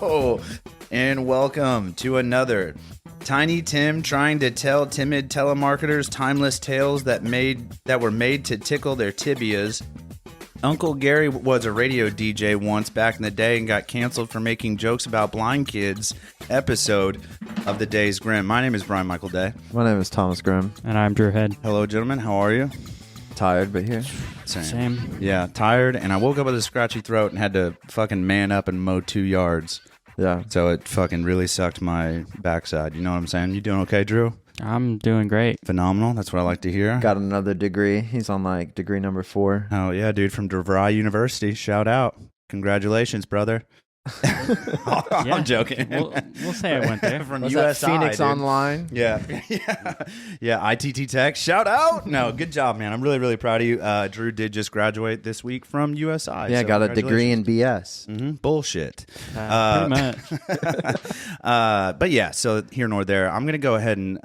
Hello, and welcome to another Tiny Tim trying to tell timid telemarketers timeless tales that were made to tickle their tibias. Uncle Gary was a radio DJ once back in the day and got canceled for making jokes about blind kids episode of The Days Grimm. My name is Brian Michael Day. My name is Thomas Grimm. And I'm Drew Head. Hello, gentlemen. How are you? Tired, but here. Same. Yeah, tired, and I woke up with a scratchy throat and had to fucking man up and mow 2 yards. Yeah. So it fucking really sucked my backside. You know what I'm saying? You doing okay, Drew? I'm doing great. Phenomenal. That's what I like to hear. Got another degree. He's on like degree number 4. Oh, yeah, dude, from DeVry University. Shout out. Congratulations, brother. I'm joking. We'll say I went there. From Was USI, that Phoenix dude. Online? Yeah. Yeah, ITT Tech. Shout out. No, good job, man. I'm really, really proud of you. Drew did just graduate this week from USI. Yeah, so got a degree in BS. Bullshit. Pretty much. But yeah, so here nor there. I'm going to go ahead and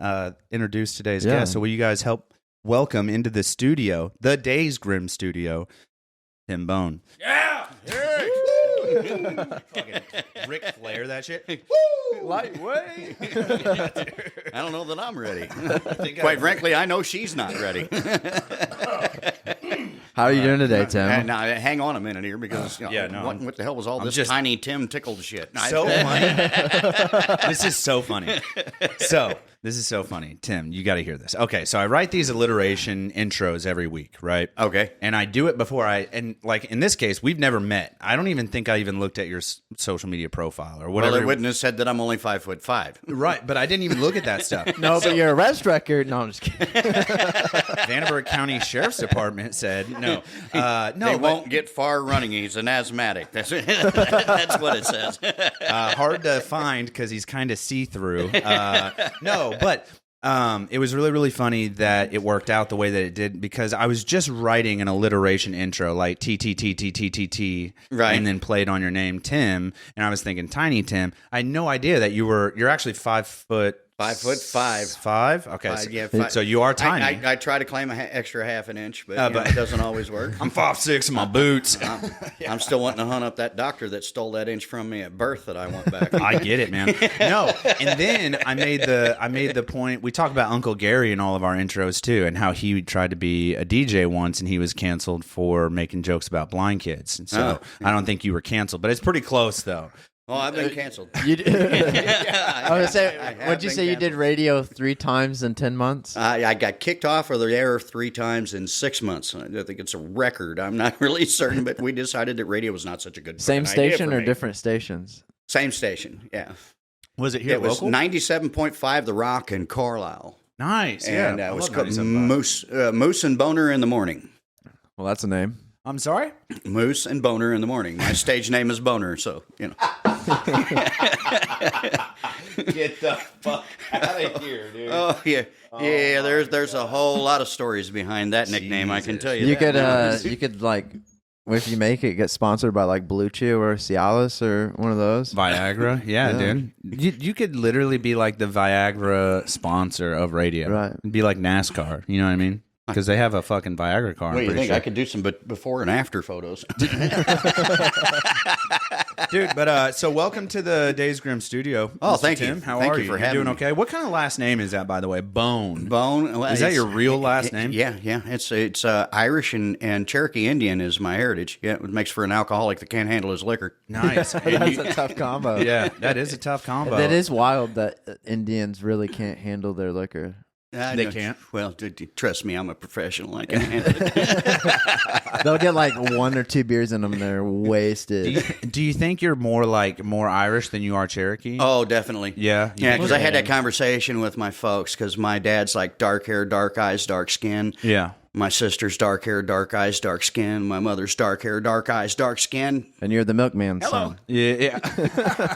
introduce today's guest. So will you guys help welcome into the studio, the Days Grimm studio, Tim Bone. Yeah! Fucking Ric Flair, that shit. Woo! Lightweight. I don't know that I'm ready. Quite frankly, I know she's not ready. How are you doing today, Tim? Now, hang on a minute here because what the hell was all this Tiny Tim tickled shit? So funny. This is so funny. This is so funny. Tim, you got to hear this. Okay, so I write these alliteration intros every week, right? Okay. And I do it before and like in this case, we've never met. I don't even think I even looked at your social media profile or whatever. Well, the witness said that I'm only 5'5". Right, but I didn't even look at that stuff. No, but your arrest record. No, I'm just kidding. Vanderburgh County Sheriff's Department said no. They won't get far running. He's an asthmatic. That's what it says. Hard to find because he's kind of see-through. No, but it was really, really funny that it worked out the way that it did because I was just writing an alliteration intro like T, right, and then played on your name, Tim, and I was thinking Tiny Tim. I had no idea that you're actually 5 foot. 5'5". 5? Okay. Five. So you are tiny. I try to claim an extra half an inch, but it doesn't always work. I'm 5'6" in my boots. I'm still wanting to hunt up that doctor that stole that inch from me at birth that I want back. I get it, man. No, and then I made the point. We talk about Uncle Gary in all of our intros too, and how he tried to be a DJ once, and he was canceled for making jokes about blind kids. And so I don't think you were canceled, but it's pretty close though. Oh, I've been canceled. I was gonna say, what'd you say you did radio 3 times in 10 months? I got kicked off of the air 3 times in 6 months. I think it's a record. I'm not really certain, but we decided that radio was not such a good Same idea station for or me. different stations? Same station, yeah. Was it here It was local? 97.5 The Rock in Carlisle. Nice, And yeah. it was called Moose and Boner in the Morning. Well, that's a name. I'm sorry? Moose and Boner in the Morning. My stage name is Boner, so, you know. Get the fuck out of here, dude. Oh, yeah. Yeah, there's a whole lot of stories behind that nickname, I can tell you You that. could like, if you make it, get sponsored by like Blue Chew or Cialis or one of those. Viagra, yeah, dude. You could literally be like the Viagra sponsor of radio. Right. It'd be like NASCAR, you know what I mean? Because they have a fucking Viagra car. What do you think? Sure. I could do some before and after photos. Dude, but so welcome to the Days Grimm studio. Oh, Mr. thank you. Tim. How Thank are you you? for You're having doing me. okay? What kind of last name is that, by the way? Bone. Bone. Well, Is that it's- your real last name? Yeah. It's Irish and Cherokee Indian is my heritage. Yeah, it makes for an alcoholic that can't handle his liquor. Nice. And That's you- a tough combo. yeah, that is a tough combo. That is wild that Indians really can't handle their liquor. They can't? Well, trust me, I'm a professional. I can handle it. They'll get like 1 or 2 beers in them and they're wasted. Do you think you're more Irish than you are Cherokee? Oh, definitely. Yeah? Yeah, because I had that conversation with my folks because my dad's like dark hair, dark eyes, dark skin. Yeah. My sister's dark hair, dark eyes, dark skin. My mother's dark hair, dark eyes, dark skin. And you're the milkman's Hello. son. Yeah.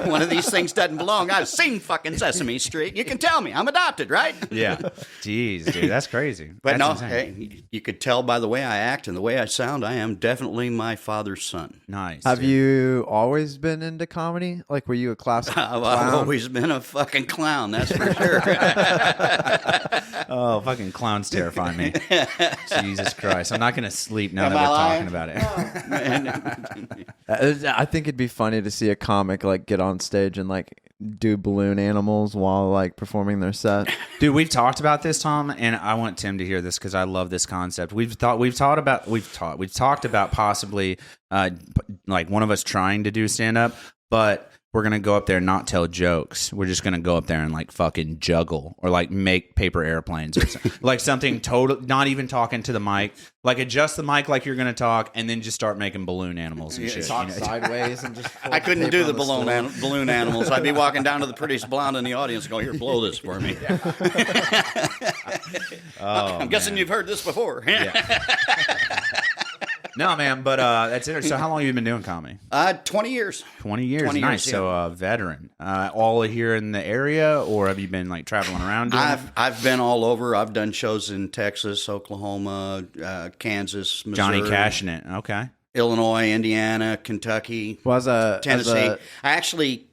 One of these things doesn't belong. I've seen fucking Sesame Street. You can tell me. I'm adopted, right? Yeah. Jeez, dude, that's crazy. But That's no, insane. hey, you could tell by the way I act and the way I sound, I am definitely my father's son. Nice. Have dude. you always been into comedy? Like, were you a classic I've clown? always been a fucking clown, that's for sure. Oh, fucking clowns terrify me. Jesus Christ. I'm not going to sleep now Am that I we're lying? talking about it. I think it'd be funny to see a comic like get on stage and like do balloon animals while like performing their set. Dude, we've talked about this, Tom, and I want Tim to hear this because I love this concept. We've talked about possibly like one of us trying to do stand up, but we're gonna go up there and not tell jokes. We're just gonna go up there and like fucking juggle or like make paper airplanes or something. Like something total, not even talking to the mic. Like adjust the mic like you're gonna talk, and then just start making balloon animals and shit. Talk you know? sideways and just. I couldn't do the balloon animals. I'd be walking down to the prettiest blonde in the audience going, here, blow this for me. I'm guessing you've heard this before. No, man, but that's interesting. So how long have you been doing comedy? 20 years. 20 years. 20 Nice. years, So veteran. All here in the area, or have you been like traveling around doing it? I've been all over. I've done shows in Texas, Oklahoma, Kansas, Missouri, Johnny Cashing it. Okay. Illinois, Indiana, Kentucky, Tennessee. I actually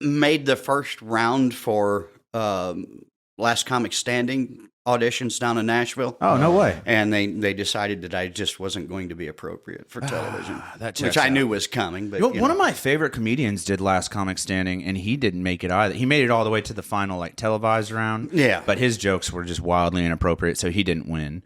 made the first round for Last Comic Standing auditions down in Nashville. Oh, no way. And they decided that I just wasn't going to be appropriate for television, That checks which I out. knew was coming. But One of my favorite comedians did Last Comic Standing, and he didn't make it either. He made it all the way to the final, like televised round. Yeah. but his jokes were just wildly inappropriate, so he didn't win.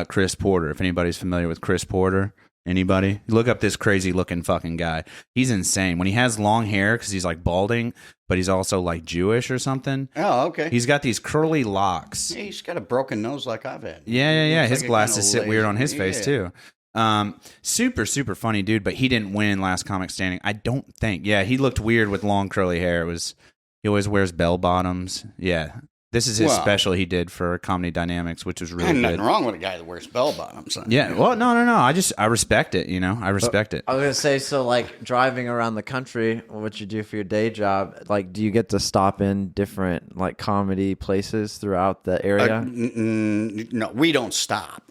Chris Porter, if anybody's familiar with Chris Porter, anybody look up this crazy looking fucking guy. He's insane when he has long hair because he's like balding, but he's also like Jewish or something. Oh, okay. He's got these curly locks. He's got a broken nose like I've had. Yeah. Looks His like a glasses kinda sit lazy- weird on his face Yeah. too. Super funny dude, but he didn't win Last Comic Standing. I don't think. Yeah, he looked weird with long curly hair. He always wears bell bottoms. Yeah. This is his Well, special he did for Comedy Dynamics, which was really Ain't good. nothing wrong with a guy that wears bell bottoms. Yeah. Well, no. I respect it, you know. I respect it. I was gonna say, so like driving around the country, what you do for your day job, like do you get to stop in different like comedy places throughout the area? No, we don't stop.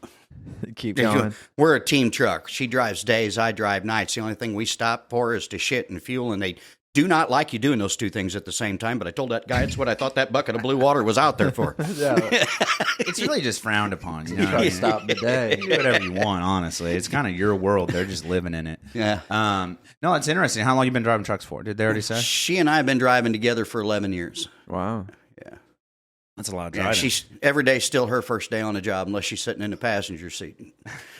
Keep going. We're a team truck. She drives days, I drive nights. The only thing we stop for is to shit and fuel, and they do not like you doing those two things at the same time. But I told that guy it's what I thought that bucket of blue water was out there for. It's really just frowned upon. You know what I Try to mean? stop the day. You do whatever you want, honestly. It's kind of your world. They're just living in it. Yeah. No, it's interesting. How long you been driving trucks for? Did they already say? She and I have been driving together for 11 years. Wow. That's a lot of Yeah, driving. she's every day still her first day on the job unless she's sitting in the passenger seat.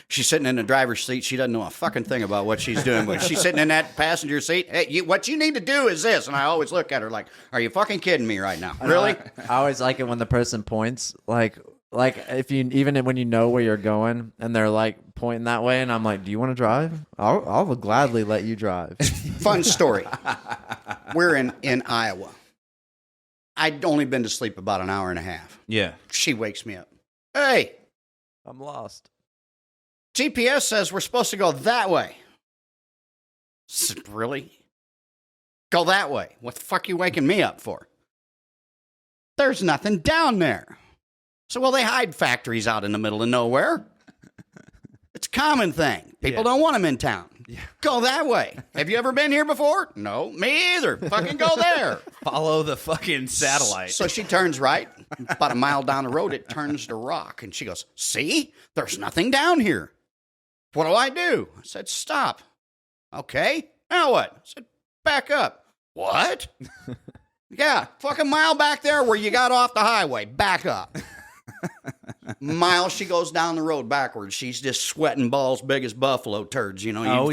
She's sitting in the driver's seat. She doesn't know a fucking thing about what she's doing. But she's sitting in that passenger seat. Hey, what you need to do is this. And I always look at her like, are you fucking kidding me right now? Really? I always like it when the person points, like if you even when you know where you're going and they're like pointing that way, and I'm like, do you want to drive? I'll gladly let you drive. Fun story. We're in Iowa. I'd only been to sleep about an hour and a half. Yeah. She wakes me up. Hey, I'm lost. GPS says we're supposed to go that way. Really? Go that way. What the fuck are you waking me up for? There's nothing down there. So, well, they hide factories out in the middle of nowhere. It's a common thing. People don't want them in town. Go that way. Have you ever been here before? No, me either. Fucking go there. Follow the fucking satellite. So she turns right. About a mile down the road, it turns to rock. And she goes, see? There's nothing down here. What do I do? I said, stop. Okay. Now what? I said, back up. What? Yeah, fucking mile back there where you got off the highway. Back up. Mile she goes down the road backwards. She's just sweating balls big as buffalo turds. You know,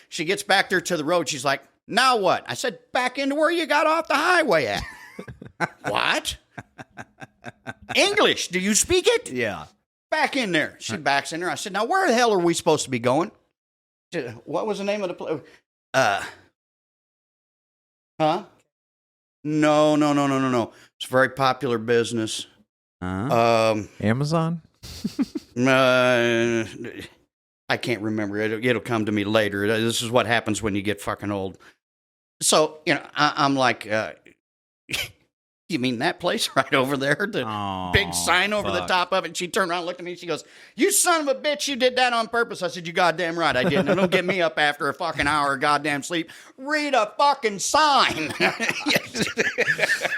she gets back there to the road. She's like, now what? I said, back into where you got off the highway at. What? English. Do you speak it? Yeah. Back in there. She backs in there. I said, now where the hell are we supposed to be going? She said, what was the name of the place? Huh? No. It's a very popular business. Amazon? I can't remember. It'll come to me later. This is what happens when you get fucking old. So, you know, I'm like, you mean that place right over there? The big sign over the top of it. And she turned around and looked at me and she goes, you son of a bitch, you did that on purpose. I said, you goddamn right I did. Now don't get me up after a fucking hour of goddamn sleep. Read a fucking sign.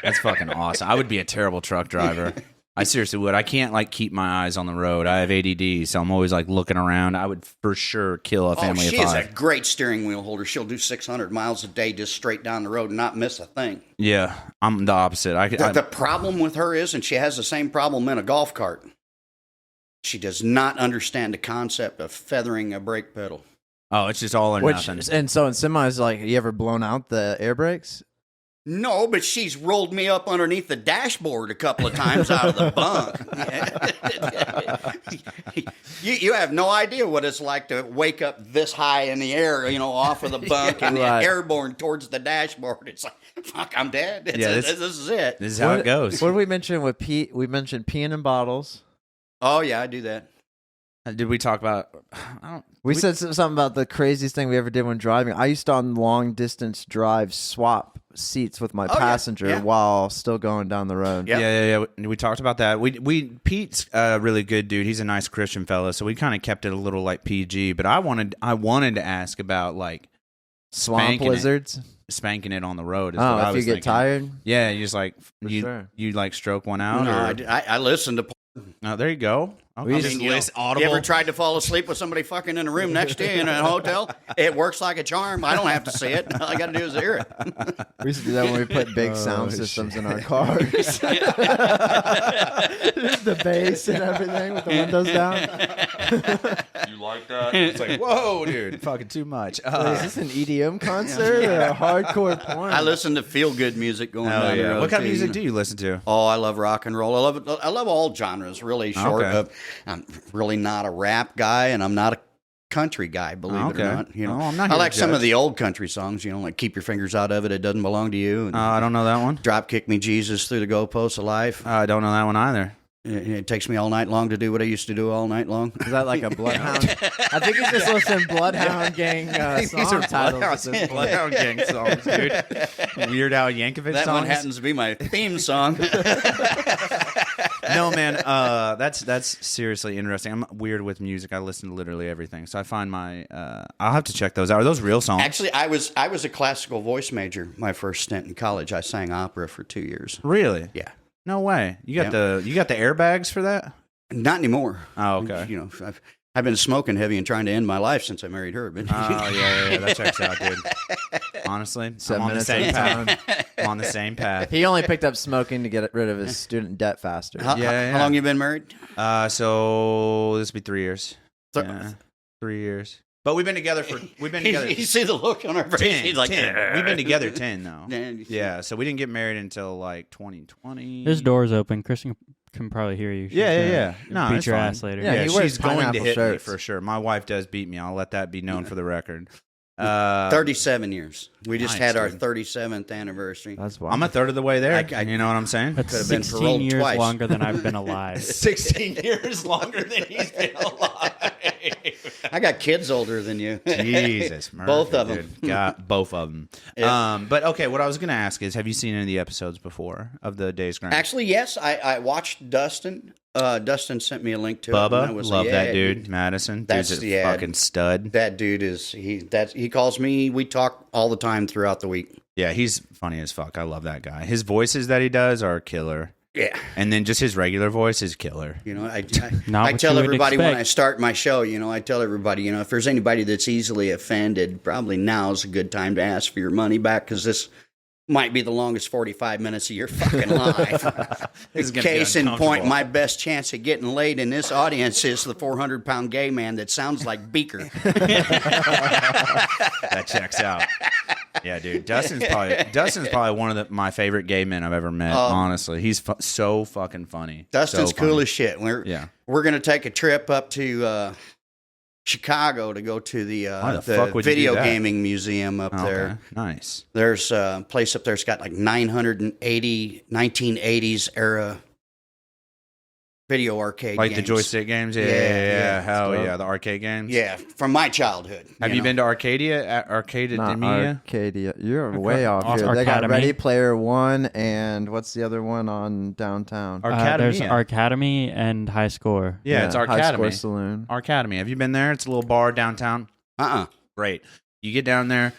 That's fucking awesome. I would be a terrible truck driver. I seriously would. I can't like keep my eyes on the road. I have ADD, so I'm always like looking around. I would for sure kill a family she of is a five. great steering wheel holder. She'll do 600 miles a day just straight down the road and not miss a thing. Yeah, I'm the opposite. The problem with her is, and she has the same problem in a golf cart, she does not understand the concept of feathering a brake pedal. oh, it's just all or nothing. And so in semis, like, you ever blown out the air brakes? No, but she's rolled me up underneath the dashboard a couple of times out of the bunk. you have no idea what it's like to wake up this high in the air, off of the bunk and Right. airborne towards the dashboard. It's like, fuck, I'm dead. Yeah, this is it. This is how it goes. What did we mention with Pete? We mentioned peeing in bottles. Oh, yeah, I do that. Did we talk about? We said something about the craziest thing we ever did when driving. I used to, on long distance drives, swap seats with my yeah, passenger yeah. while still going down the road. Yep. Yeah. We talked about that. Pete's a really good dude. He's a nice Christian fella, so we kind of kept it a little like PG. But I wanted to ask about like Swamp spanking lizards. spanking it on the road. Is what I Oh, if was you get thinking. tired. Yeah, you just like sure. you like stroke one out. No, or, I listen to. oh, there you go. Okay. We Just just- list You audible. ever tried to fall asleep with somebody fucking in a room next to you in a hotel? It works like a charm. I don't have to see it. All I got to do is hear it. We used to do that when we put big sound systems in our cars. The bass and everything with the windows down. You like that? It's like, whoa, dude, fucking too much. Is this an EDM concert or a hardcore porn? I listen to feel good music going down the road. What kind of too, music do you listen to? Oh, I love rock and roll. I love all genres. Really short Okay. of. I'm really not a rap guy, and I'm not a country guy. Believe it Okay. or not. Oh, I'm not I here like to some of judge. the old country songs. Like "Keep Your Fingers Out of It." It doesn't belong to you. And I don't know that one. "Drop Kick Me Jesus Through the Goalposts of Life." I don't know that one either. It takes me all night long to do what I used to do all night long. Is that like a Bloodhound? I think he's just listening to Bloodhound Gang song titles. at this point. Bloodhound Gang songs, dude. Weird Al Yankovic That songs. one happens to be my theme song. No, man, that's seriously interesting. I'm weird with music. I listen to literally everything, so I find my. I'll have to check those out. Are those real songs? Actually, I was a classical voice major. My first stint in college, I sang opera for 2 years. Really? Yeah, No way. You got Yeah. the airbags for that? not anymore. Oh, okay. I've been smoking heavy and trying to end my life since I married her. But Oh yeah, that checks out, dude. Honestly, 7 I'm on the minutes at a same time. path. I'm on the same path. He only picked up smoking to get rid of his student debt faster. how, Yeah. how long you been married? So this will be 3 years. Th- Yeah, 3 years. But we've been together. You see the look on her face. 10. He's like, 10. We've been together 10 though. Man, Yeah, so we didn't get married until like 2020. His door's open. Kristen can probably hear you. She's Yeah. gonna No, beat it's your fine. ass later. Yeah, Yeah, he wears she's going to pineapple hit shirts. me for sure. My wife does beat me. I'll let that be known for the record. 37 years. We just Nice, had our dude. 37th anniversary. That's wild. I'm a third of the way there. I- You know what I'm saying? That's Could've been 16 paroled years twice. longer than I've been alive. 16 years longer than he's been alive. I got kids older than you. Jesus, Murphy, Both of 'em. dude. Got both of them. Yeah. But okay, what I was going to ask is, have you seen any of the episodes before of the Days Grind? Actually, yes, I watched Dustin. Dustin sent me a link to it. and I Bubba, was love like, that yeah, dude. Madison, That's- dude's a yeah. fucking stud. That dude is he calls me. We talk all the time throughout the week. Yeah, he's funny as fuck. I love that guy. His voices that he does are killer, Yeah, and then just his regular voice is killer. I Not I what tell you would everybody when expect. I start my show. I tell everybody, if there's anybody that's easily offended, probably now's a good time to ask for your money back because this might be the longest 45 minutes of your fucking life. This is gonna be Case in point, uncomfortable. my best chance of getting laid in this audience is the 400-pound gay man that sounds like Beaker. That checks out. Yeah, dude. Dustin's probably one of my favorite gay men I've ever met. Honestly, he's so fucking funny. Dustin's So funny. cool as shit. We're going to take a trip up to Chicago to go to Why the the fuck would you video do that? gaming museum up Okay, there. nice. There's a place up there that's got like 1980s era video arcade Like games. the joystick games? Yeah. Yeah. Hell Dope. yeah. The arcade games? Yeah, from my childhood. Have you been to Arcadia? Arcadia Not Demia? Arcadia. You're way off Off here. They got Arcademy. Ready Player One and what's the other one on downtown? There's Arcademia. Academy and High Score. Yeah, it's High Score Arcademy. Saloon. Arcademy. Have you been there? It's a little bar downtown. Great. You get down there,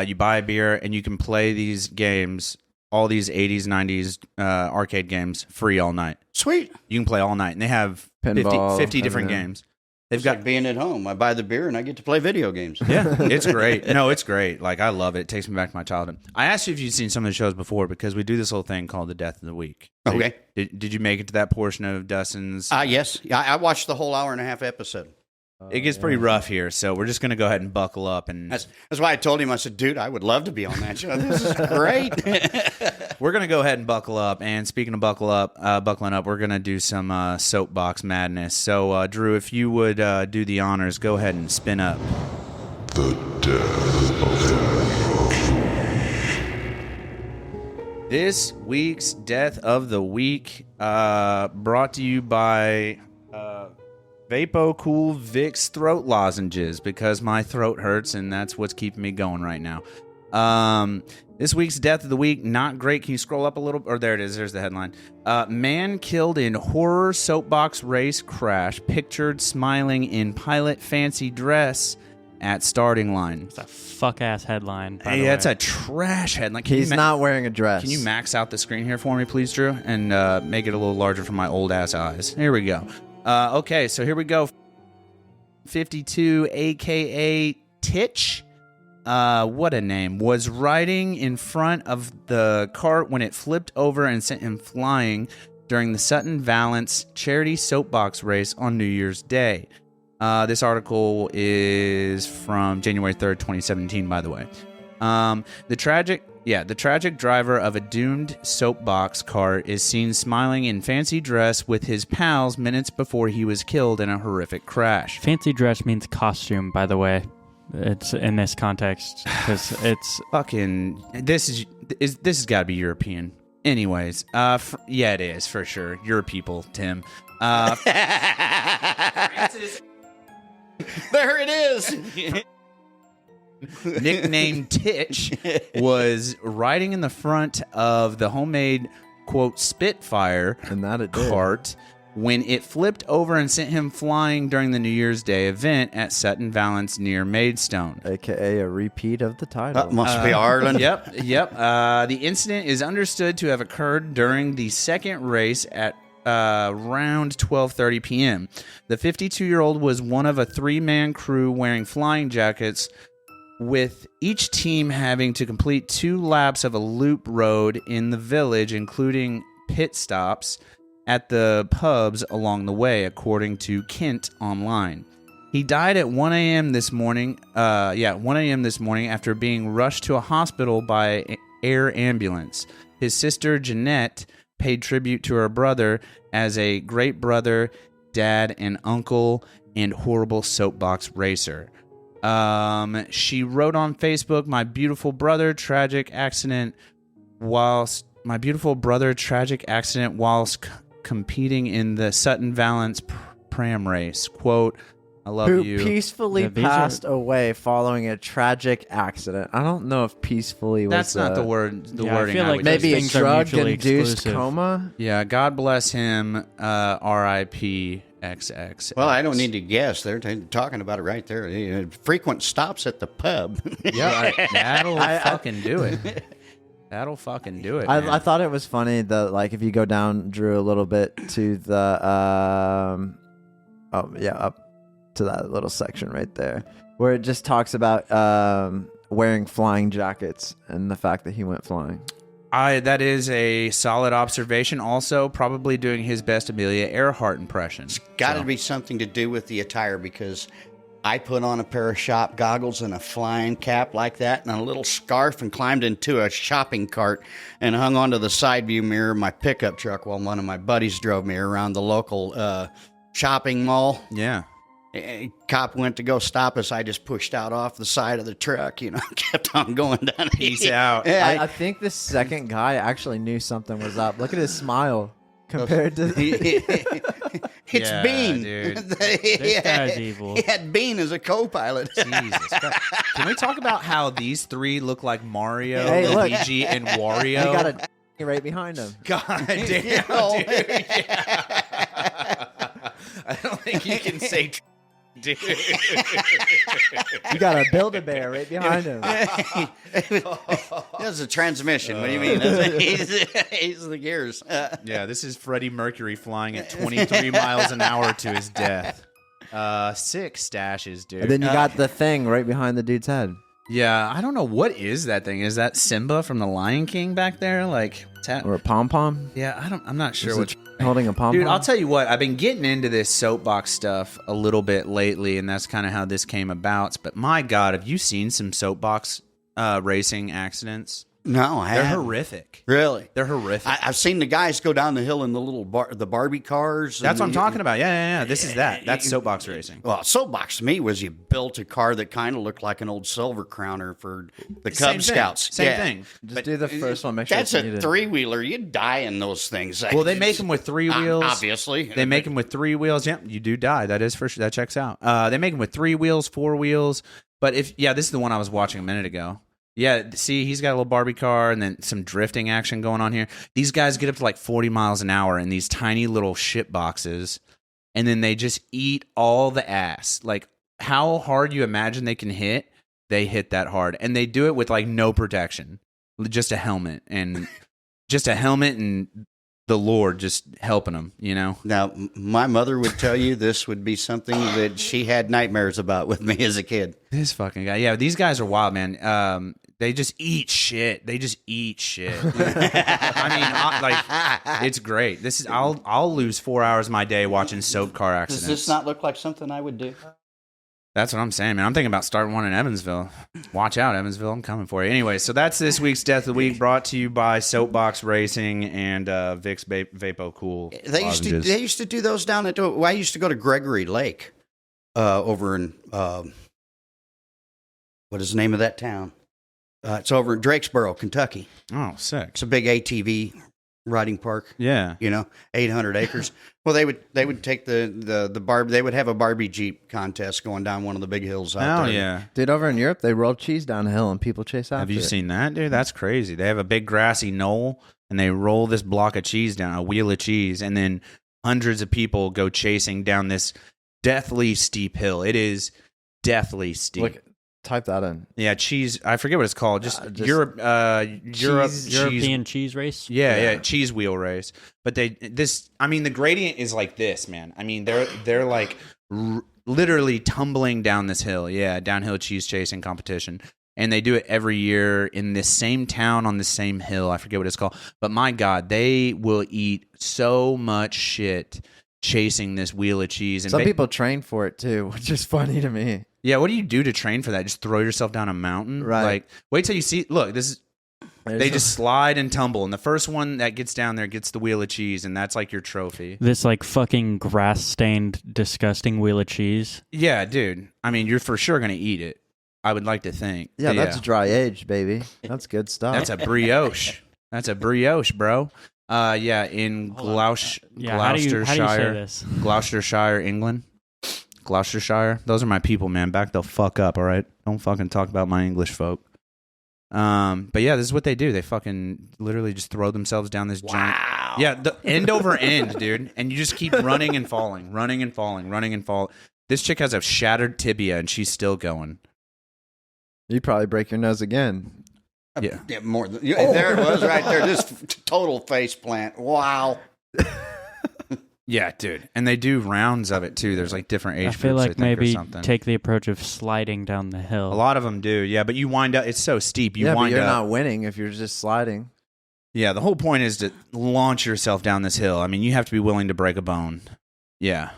you buy a beer, and you can play these games all these 80s, 90s arcade games free all night. Sweet. You can play all night, and they have 50 Pinball, different everything. games. They've It's got like being at home. I buy the beer and I get to play video games. yeah, it's great. No, it's great. Like I love it. It takes me back to my childhood. I asked you if you'd seen some of the shows before because we do this little thing called the Death of the Week. Okay. Did you make it to that portion of Dustin's? Yes. I watched the whole hour and a half episode. It gets pretty rough here, so we're just gonna go ahead and buckle up, and That's why I told him, I said, dude, I would love to be on that show. This is great. we're gonna go ahead and buckle up. And speaking of buckling up, we're gonna do some soapbox madness. So, Drew, if you would do the honors, go ahead and spin up. This week's Death of the Week, brought to you by Vapo Cool Vicks throat lozenges because my throat hurts and that's what's keeping me going right now. This week's Death of the Week, not great. Can you scroll up a little? Or there it is. There's the headline. Man killed in horror soapbox race crash, pictured smiling in pilot fancy dress at starting line. It's a fuck ass headline. By Hey, the that's way. a trash headline. He's not wearing a dress. Can you max out the screen here for me, please, Drew? And make it a little larger for my old ass eyes. Here we go. Okay, so here we go. 52, a.k.a. Titch. What a name. Was riding in front of the cart when it flipped over and sent him flying during the Sutton Valence charity soapbox race on New Year's Day. This article is from January 3rd, 2017, by the way. The tragic driver of a doomed soapbox cart is seen smiling in fancy dress with his pals minutes before he was killed in a horrific crash. Fancy dress means costume, by the way. It's in this context because it's Fucking, this has got to be European. Anyways, yeah, it is for sure. You're people, Tim. There it is. Nicknamed Titch, was riding in the front of the homemade, quote, Spitfire And that it did. cart when it flipped over and sent him flying during the New Year's Day event at Sutton Valence near Maidstone. AKA a repeat of the title. That must be Ireland. Yep. The incident is understood to have occurred during the second race at around 12:30 p.m. The 52-year-old was one of a three-man crew wearing flying jackets, with each team having to complete 2 laps of a loop road in the village, including pit stops at the pubs along the way, according to Kent Online. He died at 1 a.m. this morning. 1 a.m. this morning after being rushed to a hospital by air ambulance. His sister Jeanette paid tribute to her brother as a great brother, dad, and uncle, and horrible soapbox racer. She wrote on Facebook, "My beautiful brother, tragic accident whilst competing in the Sutton Valence pram race. Quote, I love Who you." peacefully Yeah, these are- passed away following a tragic accident. I don't know if peacefully was That's not the word. The Yeah, I wording. feel I like would Maybe a use. things are mutually drug-induced exclusive. coma. Yeah. God bless him. R.I.P. XX. Well, I don't need to guess. They're talking about it right there. Frequent stops at the pub. Yeah, that'll fucking do it. That'll fucking do it. I man. thought it was funny that, like, if you go down, Drew, a little bit to the up to that little section right there where it just talks about wearing flying jackets and the fact that he went flying. That is a solid observation. Also, probably doing his best Amelia Earhart impression. Got to be something to do with the attire, because I put on a pair of shop goggles and a flying cap like that and a little scarf and climbed into a shopping cart and hung onto the side view mirror of my pickup truck while one of my buddies drove me around the local shopping mall. Yeah. A cop went to go stop us. I just pushed out off the side of the truck, kept on going down. Peace out. Yeah, I think the second guy actually knew something was up. Look at his smile compared to. It's Yeah, Bean. dude. This guy's evil. He had Bean as a co-pilot. Jesus Christ. Can we talk about how these three look like Mario, Hey, look. Luigi, and He Wario? got a right behind him. God damn, know? dude. Yeah. I don't think you can say Dude. You got a Build-A-Bear right behind him. That's a transmission. What do you mean? He's the gears. Yeah, this is Freddie Mercury flying at 23 miles an hour to his death. 6 stashes, dude. And then you got the thing right behind the dude's head. Yeah, I don't know what is that thing. Is that Simba from the Lion King back there? Like, Or a pom-pom? yeah, I'm not sure Is what. it holding a pom-pom? Dude, I'll tell you what. I've been getting into this soapbox stuff a little bit lately, and that's kind of how this came about. But my God, have you seen some soapbox racing accidents? No, I They're haven't. horrific. Really? They're horrific. I've seen the guys go down the hill in the little the Barbie cars. That's what I'm and talking about. Yeah. This is that. That's soapbox racing. Well, soapbox to me was you built a car that kind of looked like an old Silver Crowner for the Same Cub thing. Scouts. Same Yeah. thing. Just do the first one. Make sure That's it's a muted. 3-wheeler. You'd die in those things. Well, they make them with 3 wheels. Obviously. They make them with 3 wheels. Yeah, you do die. That is for sure. That checks out. They make them with 3 wheels, 4 wheels. But this is the one I was watching a minute ago. Yeah, see, he's got a little Barbie car and then some drifting action going on here. These guys get up to like 40 miles an hour in these tiny little shit boxes, and then they just eat all the ass. Like, how hard you imagine they can hit, they hit that hard. And they do it with like no protection. Just a helmet and the Lord just helping them, you know? Now, my mother would tell you this would be something that she had nightmares about with me as a kid. This fucking guy. Yeah, these guys are wild, man. They just eat shit. I mean, it's great. This is I'll lose 4 hours of my day watching soap car Does accidents. this not look like something I would do? That's what I'm saying, man. I'm thinking about starting one in Evansville. Watch out, Evansville. I'm coming for you. Anyway, so that's this week's Death of the Week, brought to you by Soapbox Racing and Vicks Vapo Cool. They used to do those down at. I used to go to Gregory Lake, over in what is the name of that town? It's over in Drakesboro, Kentucky. Oh, sick. It's a big ATV riding park. Yeah. 800 acres. Well, they would take the Barbie. They would have a Barbie Jeep contest going down one of the big hills out Oh, there. yeah. Dude, over in Europe, they roll cheese down a hill and people chase after Have you it. seen that, dude? That's crazy. They have a big grassy knoll, and they roll this block of cheese down, a wheel of cheese, and then hundreds of people go chasing down this deathly steep hill. It is deathly steep. Look, type that in. Yeah, cheese. I forget what it's called. Just just Europe. Europe cheese. European cheese race. Yeah, cheese wheel race. But the gradient is like this, man. I mean, they're like literally tumbling down this hill. Yeah, downhill cheese chasing competition. And they do it every year in this same town on the same hill. I forget what it's called. But my God, they will eat so much shit chasing this wheel of cheese. And Some people train for it too, which is funny to me. yeah, what do you do to train for that? Just throw yourself down a mountain? Right. Like, wait till you see. Look, this is. They just slide and tumble, and the first one that gets down there gets the wheel of cheese, and that's like your trophy. This like fucking grass stained, disgusting wheel of cheese. Yeah, dude. I mean, you're for sure gonna eat it. I would like to think. Yeah, that's dry aged, baby. That's good stuff. That's a brioche. That's a brioche, bro. Yeah, in Yeah, how do you say Gloucestershire, this? Gloucestershire, England. Gloucestershire. Those are my people, man. Back the fuck up, all right? Don't fucking talk about my English folk. But yeah, this is what they do. They fucking literally just throw themselves down this giant. Yeah, the end over end, dude. And you just keep running and falling, running and falling, running and falling. This chick has a shattered tibia and she's still going. You'd probably break your nose again. Yeah. More than there it was right there. This total face plant. Wow. Yeah, dude. And they do rounds of it too. There's like different age I feel groups, like I think, or maybe something. take the approach of sliding down the hill. A lot of them do. Yeah, but you wind up. It's so steep. You yeah, but wind you're up. not winning if you're just sliding. Yeah, the whole point is to launch yourself down this hill. I mean, you have to be willing to break a bone. Yeah.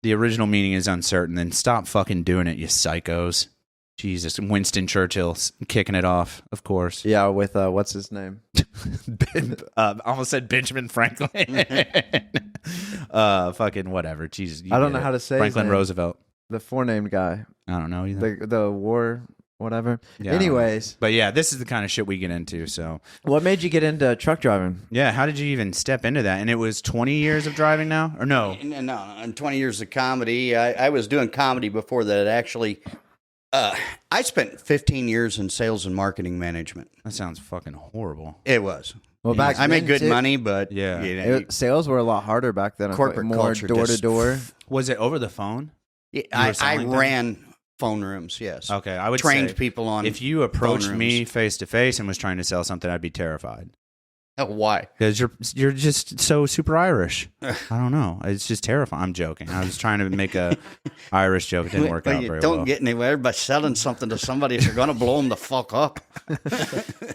The original meaning is uncertain. Then stop fucking doing it, you psychos. Jesus. Winston Churchill kicking it off, of course. Yeah, with what's his name? Almost said Benjamin Franklin. Fucking whatever. Jesus. I don't know how to say his Franklin name. Roosevelt. The forenamed guy. I don't know either. The war, whatever. Yeah, I don't know. Anyways, But yeah, this is the kind of shit we get into. So what made you get into truck driving? yeah, how did you even step into that? And it was 20 years of driving now? Or no? No, in 20 years of comedy, I was doing comedy before that. Actually, I spent 15 years in sales and marketing management. That sounds fucking horrible. It was. Well, back I made then, good too, money, but Yeah. Sales were a lot harder back then. I thought, Corporate more culture door to just- door. Was it over the phone? Yeah, You were I selling them? ran phone rooms. Yes. Okay, I would Trained say people on. if you approached phone me rooms. face to face and was trying to sell something, I'd be terrified Oh, why? because you're just so super Irish. I don't know. It's just terrifying. I'm joking. I was trying to make a Irish joke. It didn't work Well, out you very don't well. get anywhere by selling something to somebody if you're going to blow them the fuck up.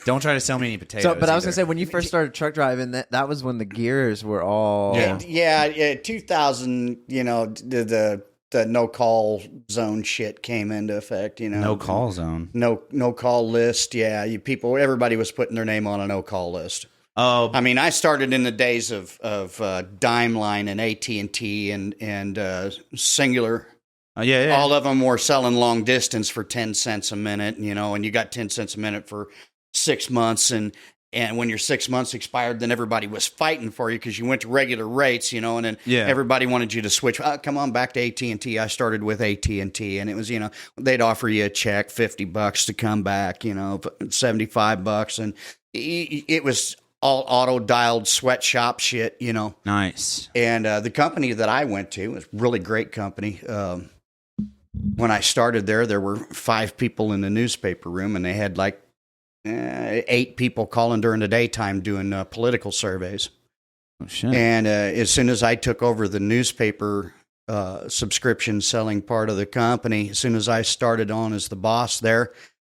Don't try to sell me any potatoes. So, but I was either. gonna say when you first started truck driving, that was when the gears were all. Yeah, 2000. You know, the no call zone shit came into effect. You know, no call zone. no call list. Yeah, everybody was putting their name on a no call list. Oh, I mean, I started in the days of Dime Line and AT&T and Singular. yeah. All of them were selling long distance for 10 cents a minute, you know, and you got 10 cents a minute for 6 months. And when your 6 months expired, then everybody was fighting for you because you went to regular rates, you know, and then everybody wanted you to switch. Come on back to AT&T. I started with AT&T, and it was, you know, they'd offer you a check, $50 to come back, you know, $75. And it was all auto-dialed sweatshop shit, you know. Nice. And the company that I went to was a really great company. When I started there were 5 people in the newspaper room, and they had like 8 people calling during the daytime doing political surveys. Oh, shit. And as soon as I took over the newspaper subscription selling part of the company, as soon as I started on as the boss there,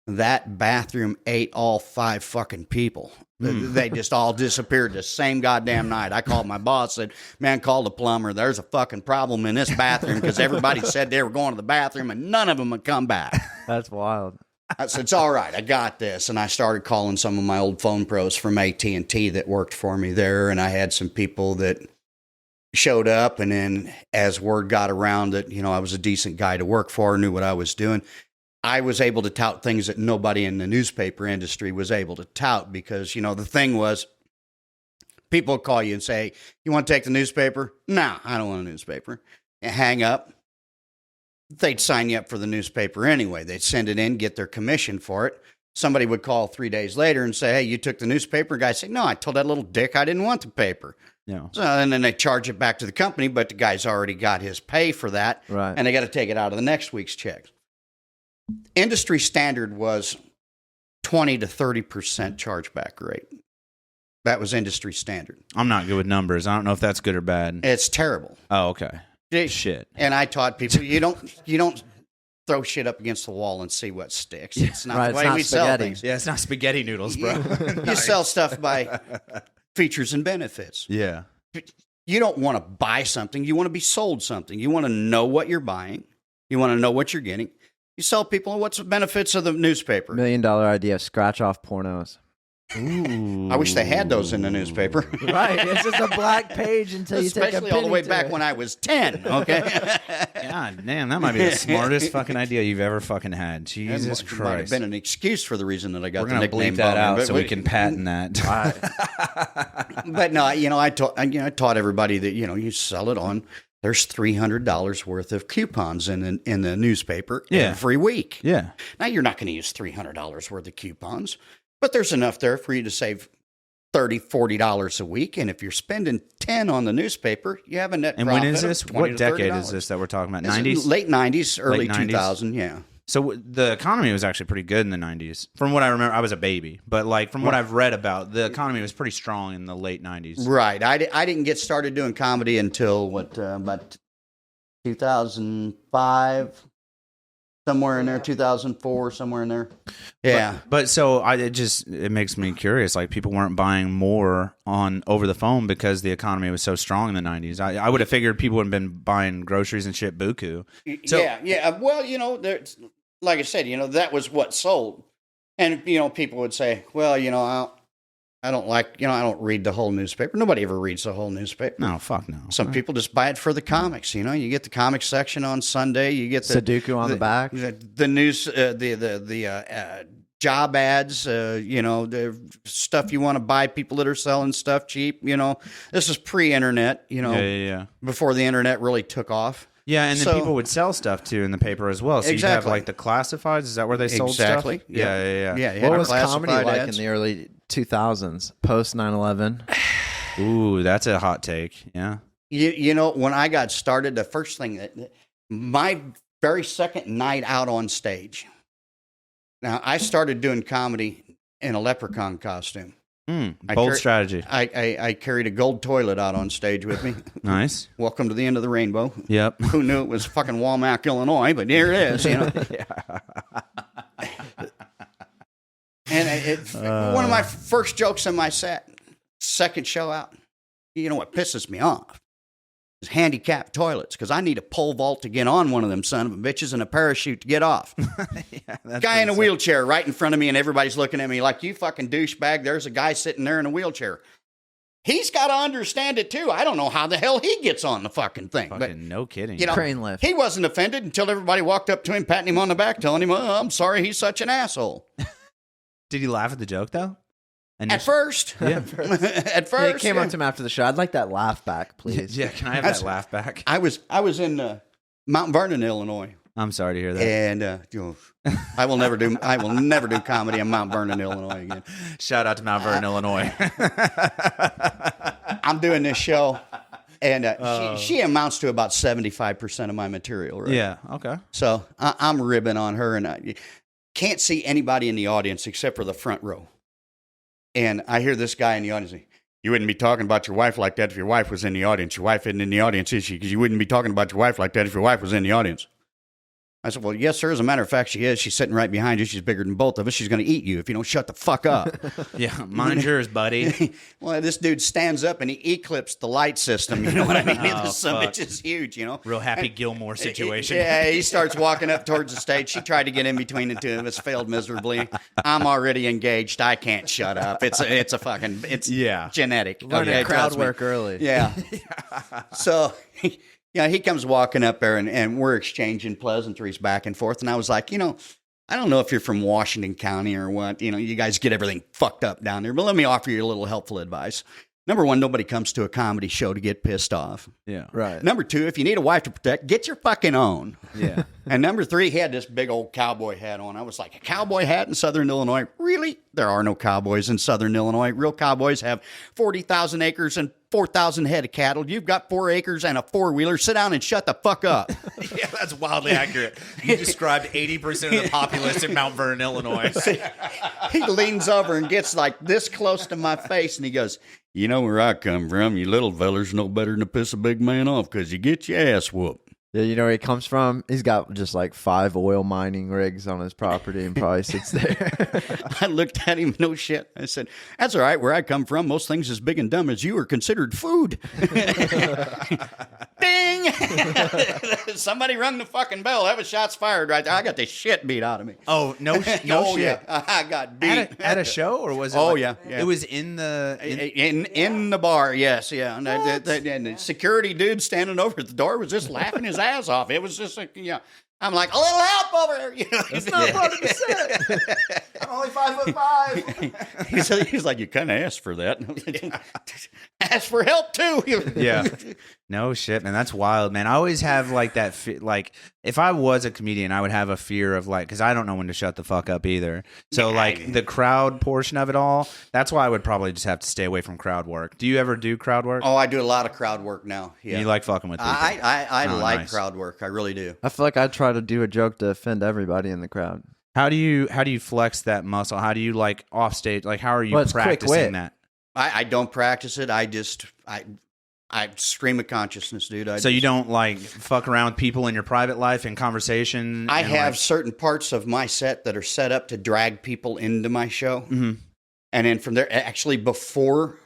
that bathroom ate all 5 fucking people. They just all disappeared the same goddamn night. I called my boss, said, man, call the plumber. There's a fucking problem in this bathroom because everybody said they were going to the bathroom and none of them would come back. That's wild. I said, it's all right. I got this. And I started calling some of my old phone pros from AT&T that worked for me there. And I had some people that showed up. And then as word got around that, you know, I was a decent guy to work for, knew what I was doing, I was able to tout things that nobody in the newspaper industry was able to tout because, you know, the thing was people would call you and say, you want to take the newspaper? No, I don't want a newspaper. And hang up. They'd sign you up for the newspaper anyway. They'd send it in, get their commission for it. Somebody would call 3 days later and say, hey, you took the newspaper? Guy say, no, I told that little dick I didn't want the paper. Yeah. So, and then they charge it back to the company, but the guy's already got his pay for that. Right. And they got to take it out of the next week's checks. Industry standard was 20 to 30% chargeback rate. That was industry standard. I'm not good with numbers. I don't know if that's good or bad. It's terrible. Oh, okay. Shit. And I taught people you don't throw shit up against the wall and see what sticks. It's not Right, the it's way not we sell spaghetti. things. Yeah, it's not spaghetti noodles, bro. You sell stuff by features and benefits. Yeah. You don't want to buy something. You want to be sold something. You want to know what you're buying. You want to know what you're getting. You sell people what's the benefits of the newspaper. $1 million idea: scratch off pornos. Ooh. I wish they had those in the newspaper. Right. It's just a black page until you take a Especially all the penny way to back it. when I was 10, okay? God damn, that might be the smartest fucking idea you've ever fucking had. Jesus That might have Christ. been an excuse for the reason that I got We're the gonna nickname bleep that Bummer, out but so we can patent that. But no, you know, I taught everybody that, you know, you sell it on. There's $300 worth of coupons in the newspaper every week. Yeah. Now you're not going to use $300 worth of coupons, but there's enough there for you to save $30, $40 a week. And if you're spending 10 on the newspaper, you have a net And profit when is of this? $20 What to decade $30. is this that we're talking about? This is 90s? Late 90s, early Late 90s? 2000, yeah. So the economy was actually pretty good in the 90s. From what I remember, I was a baby. But like from what I've read about, the economy was pretty strong in the late 90s. Right. I didn't get started doing comedy until, about 2005, somewhere in there, 2004, somewhere in there. Yeah. But so it makes me curious. Like people weren't buying more on over the phone because the economy was so strong in the 90s. I would have figured people would have been buying groceries and shit buku. So- yeah. Well, you know, like I said, you know, that was what sold. And, you know, people would say, well, you know, I don't like, you know, I don't read the whole newspaper. Nobody ever reads the whole newspaper. No, fuck no. Some people just buy it for the comics. You know, you get the comic section on Sunday. You get the Sudoku on the back. the news, the job ads. You know, the stuff you want to buy. People that are selling stuff cheap. You know, this is pre-internet. You know, Yeah. before the internet really took off. Yeah, and then So- people would sell stuff too in the paper as well. So you'd have Exactly. like the classifieds. Is that where they sold Exactly. stuff? Yeah. Yeah. you What had was comedy classified like ads. in the early 2000s, post 9/11? Ooh, that's a hot take. Yeah. You know, when I got started, the first thing that my very second night out on stage. Now, I started doing comedy in a leprechaun costume. Bold strategy. I carried a gold toilet out on stage with me. Nice. Welcome to the end of the rainbow. Yep. Who knew it was fucking Walmack, Illinois? But here it is, you know. And one of my first jokes in my set, second show out. You know what pisses me off? Is handicapped toilets, because I need a pole vault to get on one of them son of a bitches and a parachute to get off. Guy in a wheelchair right in front of me, and everybody's looking at me like, you fucking douchebag. There's a guy sitting there in a wheelchair. He's got to understand it too. I don't know how the hell he gets on the fucking thing. But no kidding. you know, Crane lift. he wasn't offended until everybody walked up to him, patting him on the back, telling him, "Oh, I'm sorry, he's such an asshole." Did he laugh at the joke though? At first, Yeah. at first, It came up to him after the show. I'd like that laugh back, please. Yeah, can I have that laugh back? I was in Mount Vernon, Illinois. I'm sorry to hear that. And you know, I will never do comedy in Mount Vernon, Illinois again. Shout out to Mount Vernon, Illinois. I'm doing this show, and she amounts to about 75% of my material, right? Yeah, okay. So I'm ribbing on her, and I can't see anybody in the audience except for the front row. And I hear this guy in the audience say, "You wouldn't be talking about your wife like that if your wife was in the audience. Your wife isn't in the audience, is she? Because you wouldn't be talking about your wife like that if your wife was in the audience." I said, "Well, yes, sir. As a matter of fact, she is. She's sitting right behind you. She's bigger than both of us. She's going to eat you if you don't shut the fuck up." Yeah, mind yours, buddy. Well, this dude stands up and he eclipsed the light system. You know what I mean? Oh, This son of a fuck. bitch is huge, you know? Real Happy Gilmore situation. Yeah, he starts walking up towards the stage. She tried to get in between the two of us, failed miserably. I'm already engaged. I can't shut up. It's Yeah. genetic. Learning Okay, crowd trust me. work early. Yeah. So, yeah, he comes walking up there and we're exchanging pleasantries back and forth. And I was like, you know, I don't know if you're from Washington County or what. You know, you guys get everything fucked up down there. But let me offer you a little helpful advice. Number one, nobody comes to a comedy show to get pissed off. Yeah. Right. Number two, if you need a wife to protect, get your fucking own. Yeah. And number three, he had this big old cowboy hat on. I was like, a cowboy hat in Southern Illinois? Really? There are no cowboys in Southern Illinois. Real cowboys have 40,000 acres and 4,000 head of cattle. You've got 4 acres and a four-wheeler. Sit down and shut the fuck up. Yeah, that's wildly accurate. You described 80% of the populace in Mount Vernon, Illinois. He leans over and gets like this close to my face, and he goes, "You know where I come from. You little fellers know better than to piss a big man off because you get your ass whooped." Yeah, you know where he comes from? He's got just like 5 oil mining rigs on his property and probably sits there. I looked at him, no shit. I said, "That's all right. Where I come from, most things as big and dumb as you are considered food." Ding! Somebody rung the fucking bell. That was shots fired right there. I got the shit beat out of me. Oh, no shit. Yeah. I got beat. At a show, or was it? Oh, like- yeah. It was in the. In the bar, yes, yeah. And the security dude standing over at the door was just laughing his ass off. It was just like, yeah. I'm like, a little help over here. You know, it's not part of the set. I'm only 5'5". He's like, you kind of asked for that. Ask for help too. Yeah. No shit, man. That's wild, man. I always have like that. Like, if I was a comedian, I would have a fear of like, because I don't know when to shut the fuck up either. So like the crowd portion of it all. That's why I would probably just have to stay away from crowd work. Do you ever do crowd work? Oh, I do a lot of crowd work now. Yeah, You like fucking with people? I Oh, like nice. crowd work. I really do. I feel like I try to do a joke to offend everybody in the crowd. How do you flex that muscle? How do you like off stage? Like, how are you Well, it's quick practicing wit. that? I don't practice it. I stream of consciousness, dude. So you don't like fuck around with people in your private life and conversation? I and, have like- certain parts of my set that are set up to drag people into my show. Mhm. And then from there, actually before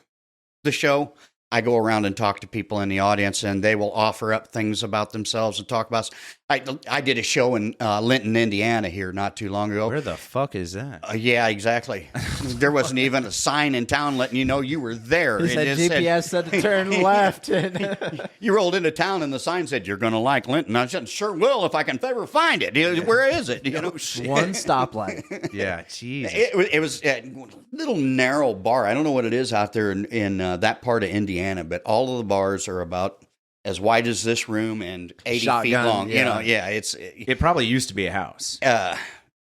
the show, I go around and talk to people in the audience, and they will offer up things about themselves and talk about. I did a show in Linton, Indiana here not too long ago. Where the fuck is that? Yeah, exactly. There wasn't even a sign in town letting you know you were there. He said GPS said to turn left. And You rolled into town and the sign said, "You're going to like Linton." I said, "Sure will if I can ever find it." You know, where is it? You know, one stoplight. Yeah, jeez. It was a little narrow bar. I don't know what it is out there in that part of Indiana, but all of the bars are about as wide as this room and 80 feet Shotgun, long. yeah. You know, yeah, It probably used to be a house.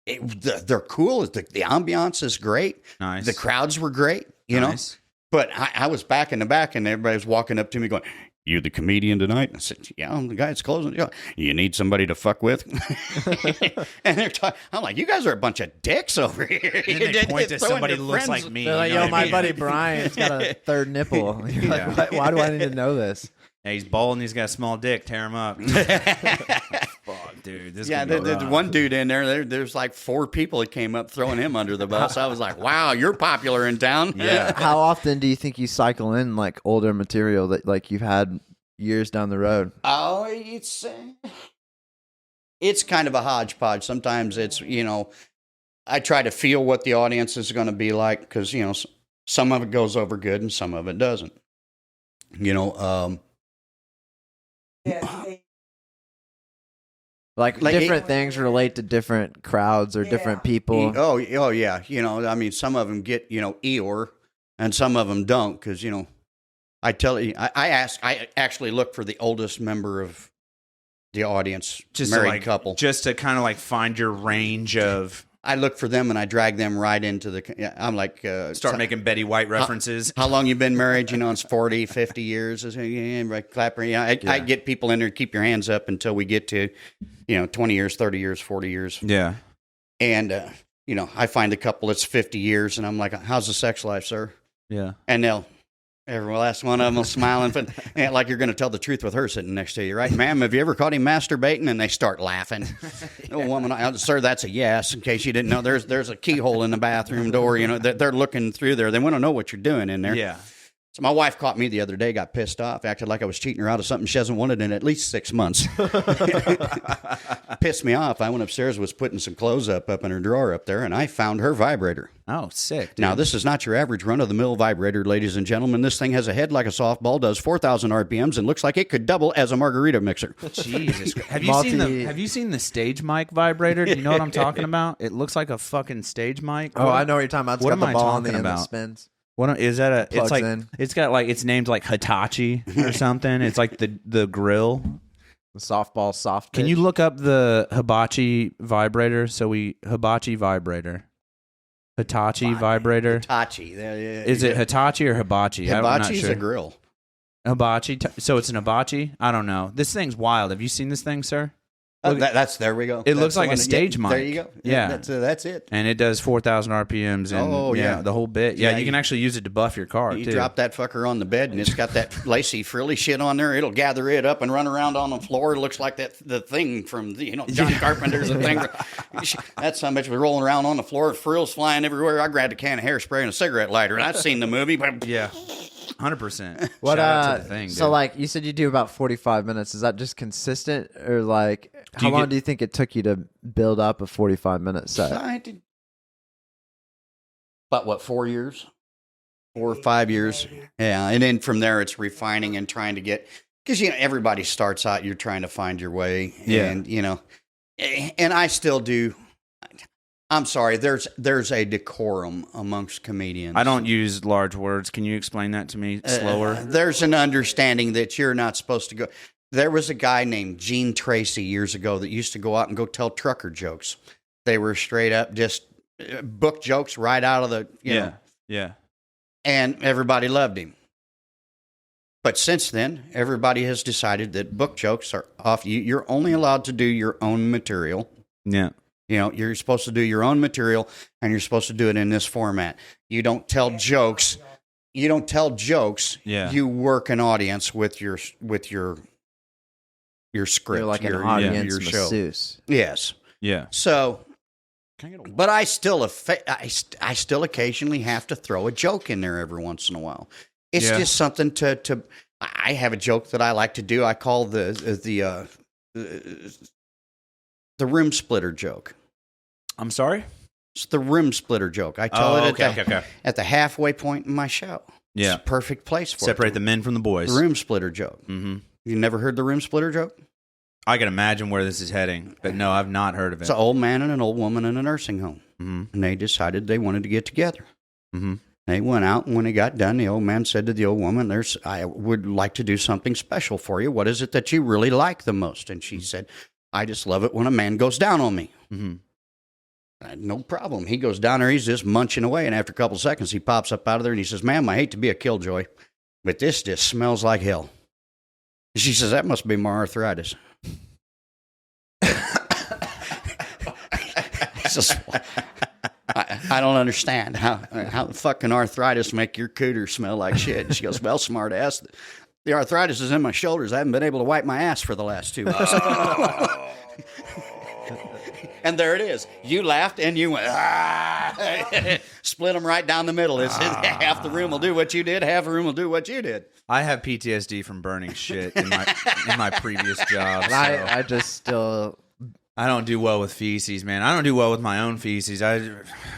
they're cool. The ambiance is great. Nice. The crowds were great. You know, Nice. but I was back in the back, and everybody was walking up to me going, You the comedian tonight? I said, yeah, I'm the guy that's closing. Yeah. You need somebody to fuck with? And they're talking. I'm like, you guys are a bunch of dicks over here. And then they point to Throwing somebody your who looks friends- like me. They're like, you know yo, what I my mean? buddy Brian's got a third nipple. You're like, Yeah. why do I need to know this? Yeah, he's bald and he's got a small dick. Tear him up. Fuck, dude. This Yeah, could be there's rough. one dude in there's like 4 people that came up throwing him under the bus. I was like, wow, you're popular in town. Yeah. How often do you think you cycle in like older material that like you've had years down the road? Oh, it's kind of a hodgepodge. Sometimes it's, I try to feel what the audience is going to be like because, some of it goes over good and some of it doesn't. Like Like, different things relate to different crowds or different people. Oh, yeah. Some of them get, Eeyore and some of them don't because, I tell you, I actually look for the oldest member of the audience, Just married to, like, couple. Just to kind of like find your range of I look for them and I drag them right into I'm like, start making Betty White references. how long you been married? It's 40, 50 years. I say, yeah, right, clap. I get people in there, keep your hands up until we get to, 20 years, 30 years, 40 years. Yeah. And, I find a couple that's 50 years and I'm like, how's the sex life, sir? Yeah. And every last one of them will smile and like you're going to tell the truth with her sitting next to you, right? Ma'am, have you ever caught him masturbating? And they start laughing. The woman, sir, that's a yes. In case you didn't know, there's a keyhole in the bathroom door. They're looking through there. They want to know what you're doing in there. Yeah. So my wife caught me the other day, got pissed off, acted like I was cheating her out of something she hasn't wanted in at least 6 months. Pissed me off. I went upstairs, was putting some clothes up in her drawer up there, and I found her vibrator. Oh, sick. Dude. Now, this is not your average run-of-the-mill vibrator, ladies and gentlemen. This thing has a head like a softball, does 4,000 RPMs, and looks like it could double as a margarita mixer. Jesus Christ. Have you seen the stage mic vibrator? Do you know what I'm talking about? It looks like a fucking stage mic. Oh, I know what you're talking about. It's What got am the I ball on the talking end that about? spins. What is that? It's Plugs like in. it's got like it's named like Hitachi or something. It's like the grill. The softball soft. Can pitch. you look up the Hibachi vibrator? Hibachi vibrator. Hitachi vibrator. Hitachi. Is it Hitachi or Hibachi? I'm not Hibachi's sure. a grill. Hibachi. So it's an Hibachi? I don't know. This thing's wild. Have you seen this thing, sir? Look- There we go. It looks That's the like a one stage mic. There you go. Yeah. That's it. And it does 4,000 RPMs. And, Oh, yeah. the whole bit. Yeah, Yeah, you can actually use it to buff your car, You too. drop that fucker on the bed, and it's got that lacy, frilly shit on there. It'll gather it up and run around on the floor. It looks like the thing from John Carpenter's the thing. That son of a bitch was rolling around on the floor, frills flying everywhere. I grabbed a can of hairspray and a cigarette lighter, and I've seen the movie. But Yeah. 100%. What? Shout out to the thing, So dude. like you said, you do about 45 minutes. Is that just consistent, or like how you long get- do you think it took you to build up a 45-minute set? I did about 4 years, 4 or 5 years, yeah. And then from there, it's refining and trying to get because everybody starts out. You're trying to find your way, Yeah. and and I still do. I'm sorry. There's a decorum amongst comedians. I don't use large words. Can you explain that to me slower? There's an understanding that you're not supposed to go. There was a guy named Gene Tracy years ago that used to go out and go tell trucker jokes. They were straight up just book jokes right out of the, Yeah. and everybody loved him. But since then, everybody has decided that book jokes are off. You're only allowed to do your own material. Yeah. You're supposed to do your own material, and you're supposed to do it in this format. You don't tell jokes. You don't tell jokes. Yeah. You work an audience with your script. You're like an your audience show. masseuse. Yes. Yeah. So, but I still occasionally have to throw a joke in there every once in a while. It's Yeah. just something to. I have a joke that I like to do. I call the room splitter joke. I'm sorry? It's the room splitter joke. I tell it okay. at the halfway point in my show. Yeah. It's a perfect place for Separate it. the men from the boys. The room splitter joke. Mm-hmm. You never heard the room splitter joke? I can imagine where this is heading, but no, I've not heard of it. It's an old man and an old woman in a nursing home. Mm-hmm. And they decided they wanted to get together. Mm-hmm. They went out, and when they got done, the old man said to the old woman, I would like to do something special for you. What is it that you really like the most? And she said, I just love it when a man goes down on me. Mm-hmm. No problem. He goes down there, he's just munching away, and after a couple seconds, he pops up out of there, and he says, ma'am, I hate to be a killjoy, but this just smells like hell. She says, that must be my arthritis. I don't understand how the fucking arthritis make your cooter smell like shit. And she goes, well, smart ass. The arthritis is in my shoulders. I haven't been able to wipe my ass for the last 2 weeks. And there it is. You laughed and you went, ah! Split them right down the middle. It's half the room will do what you did, half the room will do what you did. I have PTSD from burning shit in my previous job. So I just still. I don't do well with feces, man. I don't do well with my own feces.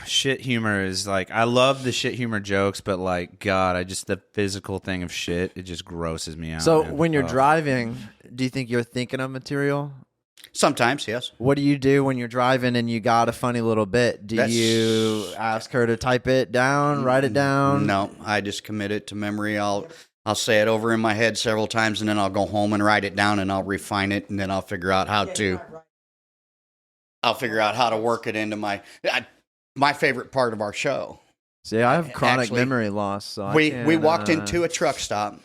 Shit humor is like, I love the shit humor jokes, but like, God, the physical thing of shit, it just grosses me out. So man. when you're driving, do you think you're thinking of material? Sometimes, yes. What do you do when you're driving and you got a funny little bit? Do you ask her to type it down, write it down? No, I just commit it to memory. I'll say it over in my head several times, and then I'll go home and write it down, and I'll refine it, and then I'll figure out how to work it into my favorite part of our show. See, I have chronic Actually, memory loss. So we walked into a truck stop,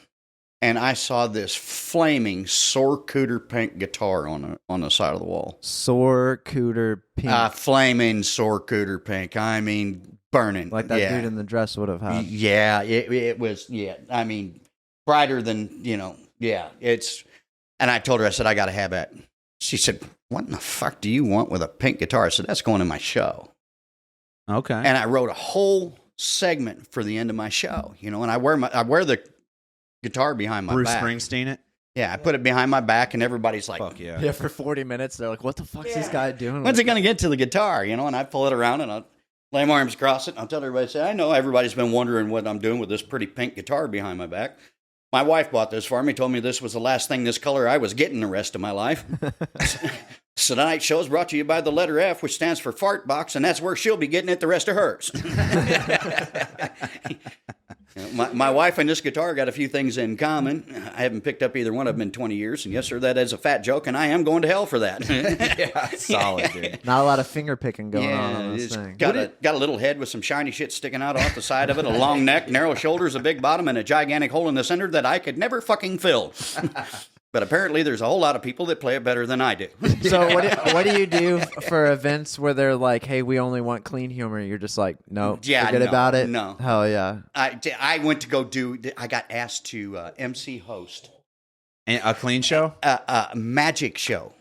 and I saw this flaming Soar Cooter pink guitar on the side of the wall. Soar Cooter pink. Flaming Soar Cooter pink. I mean, burning. Like that dude in the dress would have had. Yeah, it was, yeah. I mean, brighter than, yeah. And I told her, I said, I got to have that. She said, what in the fuck do you want with a pink guitar? I said, that's going in my show. Okay. And I wrote a whole segment for the end of my show, and I wear the guitar behind my Bruce back. Springsteen it? Yeah, I put it behind my back, and everybody's like, Fuck yeah. Yeah, for 40 minutes, they're like, what the fuck's this guy doing? when's it going to get to the guitar? And I pull it around, and I'll lay my arms across it, and I'll tell everybody, say, I know everybody's been wondering what I'm doing with this pretty pink guitar behind my back. My wife bought this for me, told me this was the last thing this color I was getting the rest of my life. So tonight's show is brought to you by the letter F, which stands for fart box, and that's where she'll be getting it the rest of hers. My wife and this guitar got a few things in common. I haven't picked up either one of them in 20 years, and yes, sir, that is a fat joke, and I am going to hell for that. Yeah, solid, dude. Not a lot of finger picking going on this it's thing. got a little head with some shiny shit sticking out off the side of it, a long neck, narrow shoulders, a big bottom, and a gigantic hole in the center that I could never fucking fill. But apparently there's a whole lot of people that play it better than I do. So what do you do for events where they're like, hey, we only want clean humor? You're just like, no, forget about it? No. Hell yeah. I went to go I got asked to MC host And a clean show? a magic show.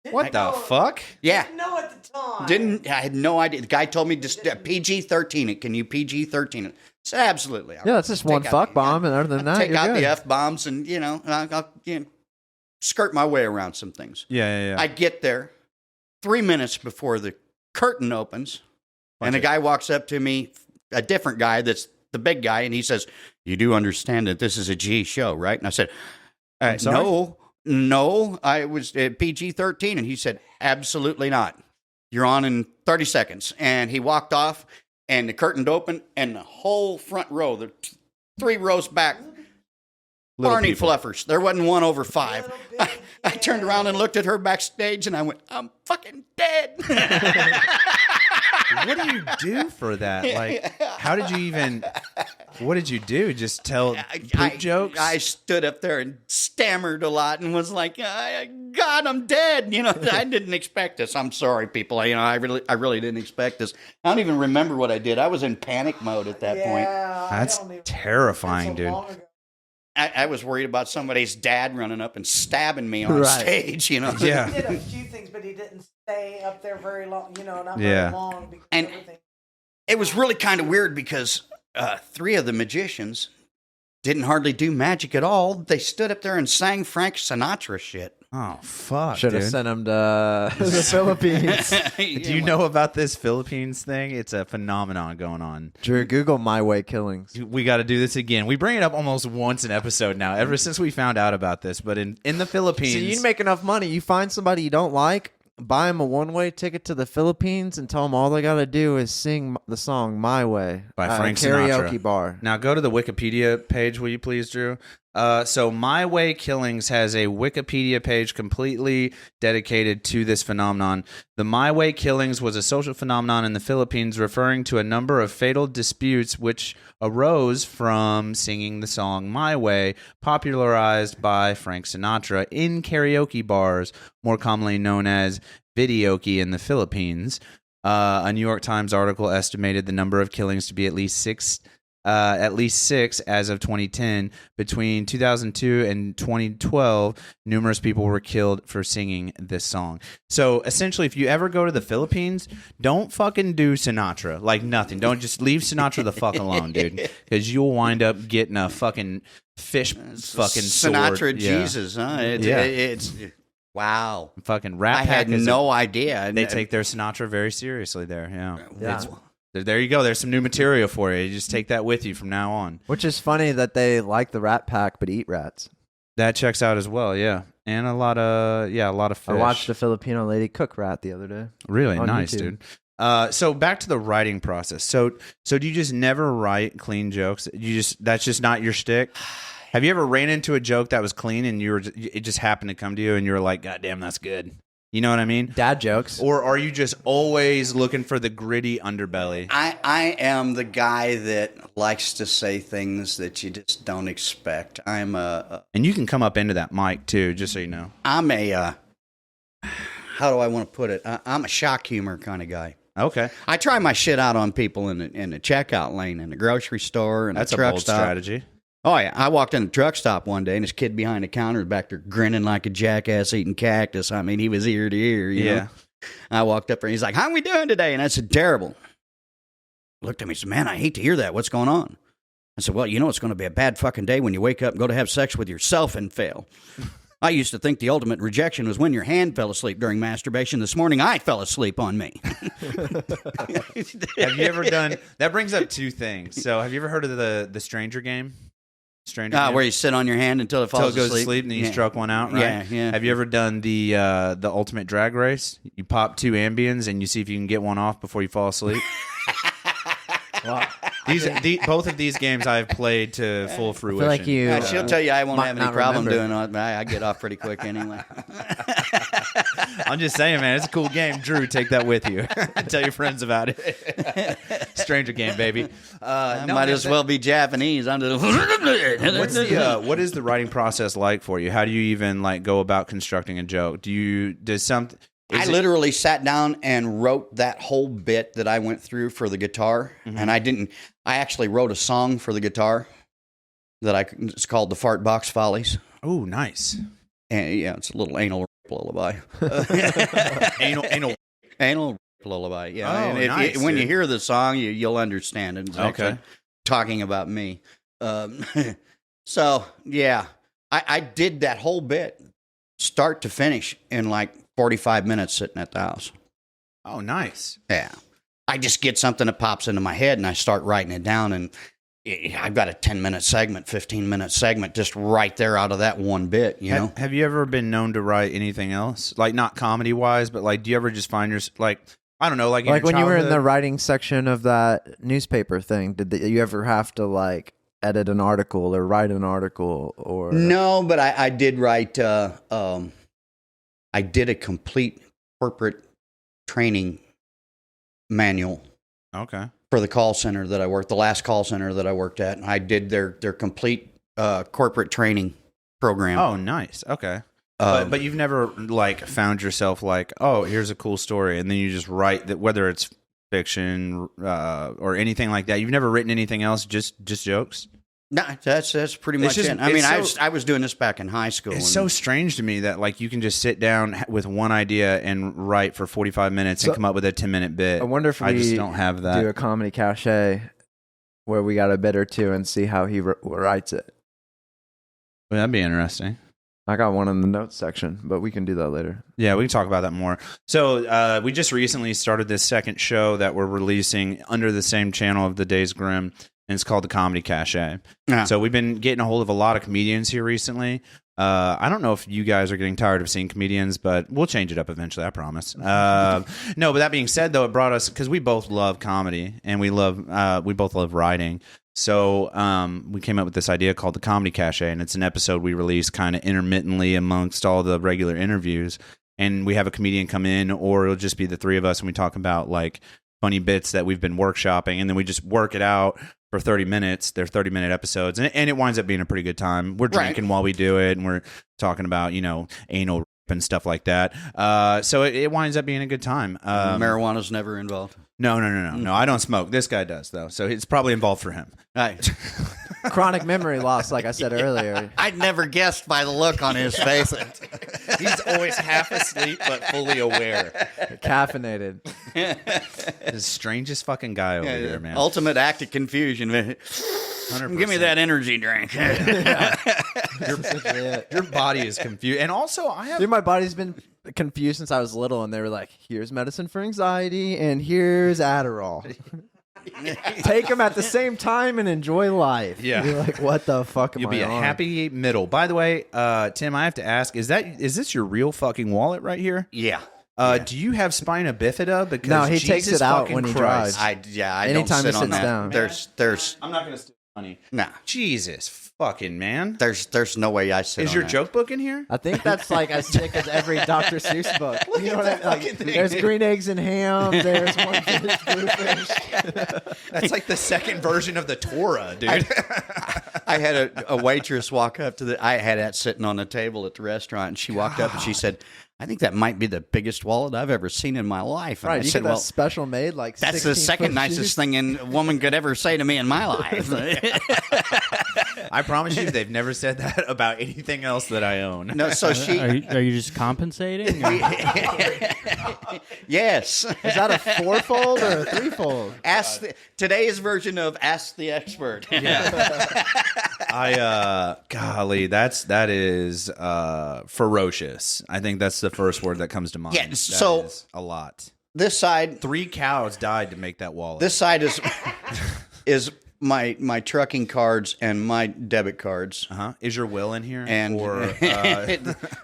What the fuck? Yeah. No, at the time. I had no idea. The guy told me just PG-13 it. Can you PG-13 it? So absolutely. Yeah, it's just one fuck bomb, and other than that, Take you're out good. the F-bombs and, I'll skirt my way around some things. Yeah. I get there 3 minutes before the curtain opens, and a guy walks up to me, a different guy that's the big guy, and he says, you do understand that this is a G show, right? And I said, no, I was PG-13. And he said, absolutely not. You're on in 30 seconds. And he walked off, and the curtain opened, and the whole front row, the 3 rows back, Barney Fluffers. There wasn't one over 5. I turned around and looked at her backstage, and I went, I'm fucking dead. What do you do for that? Like, how did you even? What did you do? Just tell poop jokes? I stood up there and stammered a lot and was like, God, I'm dead. I didn't expect this. I'm sorry, people. I really didn't expect this. I don't even remember what I did. I was in panic mode at that point. That's terrifying, dude. I was worried about somebody's dad running up and stabbing me on stage, Yeah. He did a few things, but he didn't stay up there very long, not very long. Because And everything. it was really kind of weird because 3 of the magicians didn't hardly do magic at all. They stood up there and sang Frank Sinatra shit. Oh fuck, Should have dude. sent him to the Philippines. Do you know about this Philippines thing? It's a phenomenon going on. Drew, Google My Way Killings. We got to do this again. We bring it up almost once an episode now, ever since we found out about this. But in the Philippines, So you make enough money, you find somebody you don't like, buy them a one-way ticket to the Philippines, and tell them all they got to do is sing the song "My Way" By at Frank a karaoke Sinatra. bar. Now go to the Wikipedia page, will you please, Drew? So My Way Killings has a Wikipedia page completely dedicated to this phenomenon. The My Way Killings was a social phenomenon in the Philippines referring to a number of fatal disputes which arose from singing the song My Way, popularized by Frank Sinatra in karaoke bars, more commonly known as videoke in the Philippines. A New York Times article estimated the number of killings to be at least six as of 2010. Between 2002 and 2012, numerous people were killed for singing this song. So essentially, if you ever go to the Philippines, don't fucking do Sinatra. Like nothing. Don't just leave Sinatra the fuck alone, dude. Because you'll wind up getting a fucking fish fucking Sinatra sword. Yeah. Jesus, huh? It's wow. Fucking Rat I Pack had is no idea. They take their Sinatra very seriously there. Yeah. Yeah. There you go. There's some new material for you. You just take that with you from now on. Which is funny that they like the Rat Pack but eat rats. That checks out as well, yeah. And a lot of fish. I watched a Filipino lady cook rat the other day. Really on nice, YouTube. dude. So back to the writing process. So do you just never write clean jokes? That's just not your shtick? Have you ever ran into a joke that was clean and it just happened to come to you and you were like, God damn, that's good. You know what I mean? Dad jokes. Or are you just always looking for the gritty underbelly? I am the guy that likes to say things that you just don't expect. And you can come up into that mic too, just so you know. I'm a how do I want to put it? I'm a shock humor kind of guy. Okay. I try my shit out on people in the checkout lane in the grocery store and That's the a truck bold stop. strategy. Oh, yeah. I walked in a truck stop one day, and this kid behind the counter was back there grinning like a jackass eating cactus. I mean, he was ear to ear, you know? I walked up there, and he's like, how are we doing today? And I said, terrible. Looked at me and said, man, I hate to hear that. What's going on? I said, well, you know it's going to be a bad fucking day when you wake up and go to have sex with yourself and fail. I used to think the ultimate rejection was when your hand fell asleep during masturbation. This morning, I fell asleep on me. Have you ever done... That brings up two things. So have you ever heard of the Stranger game? Where you sit on your hand until it falls goes to sleep and then you struck one out, right? Yeah, yeah. Have you ever done the ultimate drag race? You pop 2 Ambiens and you see if you can get one off before you fall asleep. Wow. Both of these games I've played to full fruition. I feel like you. She'll tell you I won't might have any not problem remember. doing it. I get off pretty quick anyway. I'm just saying, man, it's a cool game. Drew, take that with you. Tell your friends about it. Stranger game, baby. Might as well be Japanese. What is the writing process like for you? How do you even go about constructing a joke? I literally sat down and wrote that whole bit that I went through for the guitar, and I actually wrote a song for the guitar it's called the Fart Box Follies. Oh, nice. And yeah, it's a little anal rape lullaby. Anal rape lullaby. Yeah. Oh, and nice, when you dude. hear the song, you'll understand it. It's actually talking about me. So yeah, I did that whole bit, start to finish, in 45 minutes sitting at the house. Oh, nice. Yeah. I just get something that pops into my head and I start writing it down, and I've got a 10-minute segment, 15-minute segment just right there out of that one bit, you know? Have you ever been known to write anything else? Not comedy-wise, but do you ever just find yourself, I don't know, in your when you were in the childhood? writing section of that newspaper thing, did you ever have to edit an article or write an article or? No, but I did write, I did a complete corporate training manual Okay. for the call center that I worked, the last call center that I worked at. And I did their complete corporate training program. Oh, nice. Okay. But you've never found yourself oh, here's a cool story, and then you just write that, whether it's fiction or anything like that. You've never written anything else, just jokes? No, that's pretty much just- it. I mean, it's I was doing this back in high school. It's and- so strange to me that you can just sit down with one idea and write for 45 minutes and come up with a 10-minute bit. I wonder if I we just don't have that. do a comedy cachet where we got a bit or two and see how he writes it. Well, that'd be interesting. I got one in the notes section, but we can do that later. Yeah, we can talk about that more. So we just recently started this second show that we're releasing under the same channel of The Days Grim, and it's called The Comedy Cachet. Yeah. So we've been getting a hold of a lot of comedians here recently, I don't know if you guys are getting tired of seeing comedians, but we'll change it up eventually, I promise. No, but that being said, though, it brought us, because we both love comedy and we both love writing. So we came up with this idea called the Comedy Cache, and it's an episode we release kind of intermittently amongst all the regular interviews. And we have a comedian come in, or it'll just be the three of us, and we talk about like funny bits that we've been workshopping, and then we just work it out for 30 minutes. They're 30-minute episodes, and it winds up being a pretty good time. We're drinking while we do it, and we're talking about, anal rape and stuff like that. So it winds up being a good time. Marijuana's never involved. No. I don't smoke. This guy does, though, so it's probably involved for him. Chronic memory loss, like I said earlier. I'd never guessed by the look on his face. He's always half asleep but fully aware. Caffeinated. The strangest fucking guy over here, man. Ultimate act of confusion. 100%. Give me that energy drink. Your body is confused, and also I have. Dude, my body's been confused since I was little, and they were like, here's medicine for anxiety, and here's Adderall. Take them at the same time and enjoy life. Yeah. You're like, what the fuck am You'll I be a on? happy middle. By the way, Tim, I have to ask: is this your real fucking wallet right here? Yeah. Do you have spina bifida? Because No, he takes Jesus it out fucking when he Christ. drives. I Anytime don't sit he on sits that. down. There's I'm not gonna steal money. nah. Jesus fucking man. There's no way I sit Is on your that. joke book in here? I think that's like as sick as every Dr. Seuss book. You know what I mean? fucking Like, thing, there's dude. green eggs and ham. There's one fish, blue fish. That's like the second version of the Torah, dude. I had a waitress walk up to I had that sitting on the table at the restaurant, and she walked up and she said, I think that might be the biggest wallet I've ever seen in my life. And Right, I you said, get that well, special made like that's the 16 second foot nicest shoes. thing a woman could ever say to me in my life. I promise you, they've never said that about anything else that I own. No, so she, Are you just compensating? or- yes. Is that a fourfold or a threefold? Today's version of Ask the Expert. Golly, that is ferocious. I think that's the first word that comes to mind. Yeah, That so- is a lot. This side 3 cows died to make that wallet. This side is my trucking cards and my debit cards. Is your will in here? And or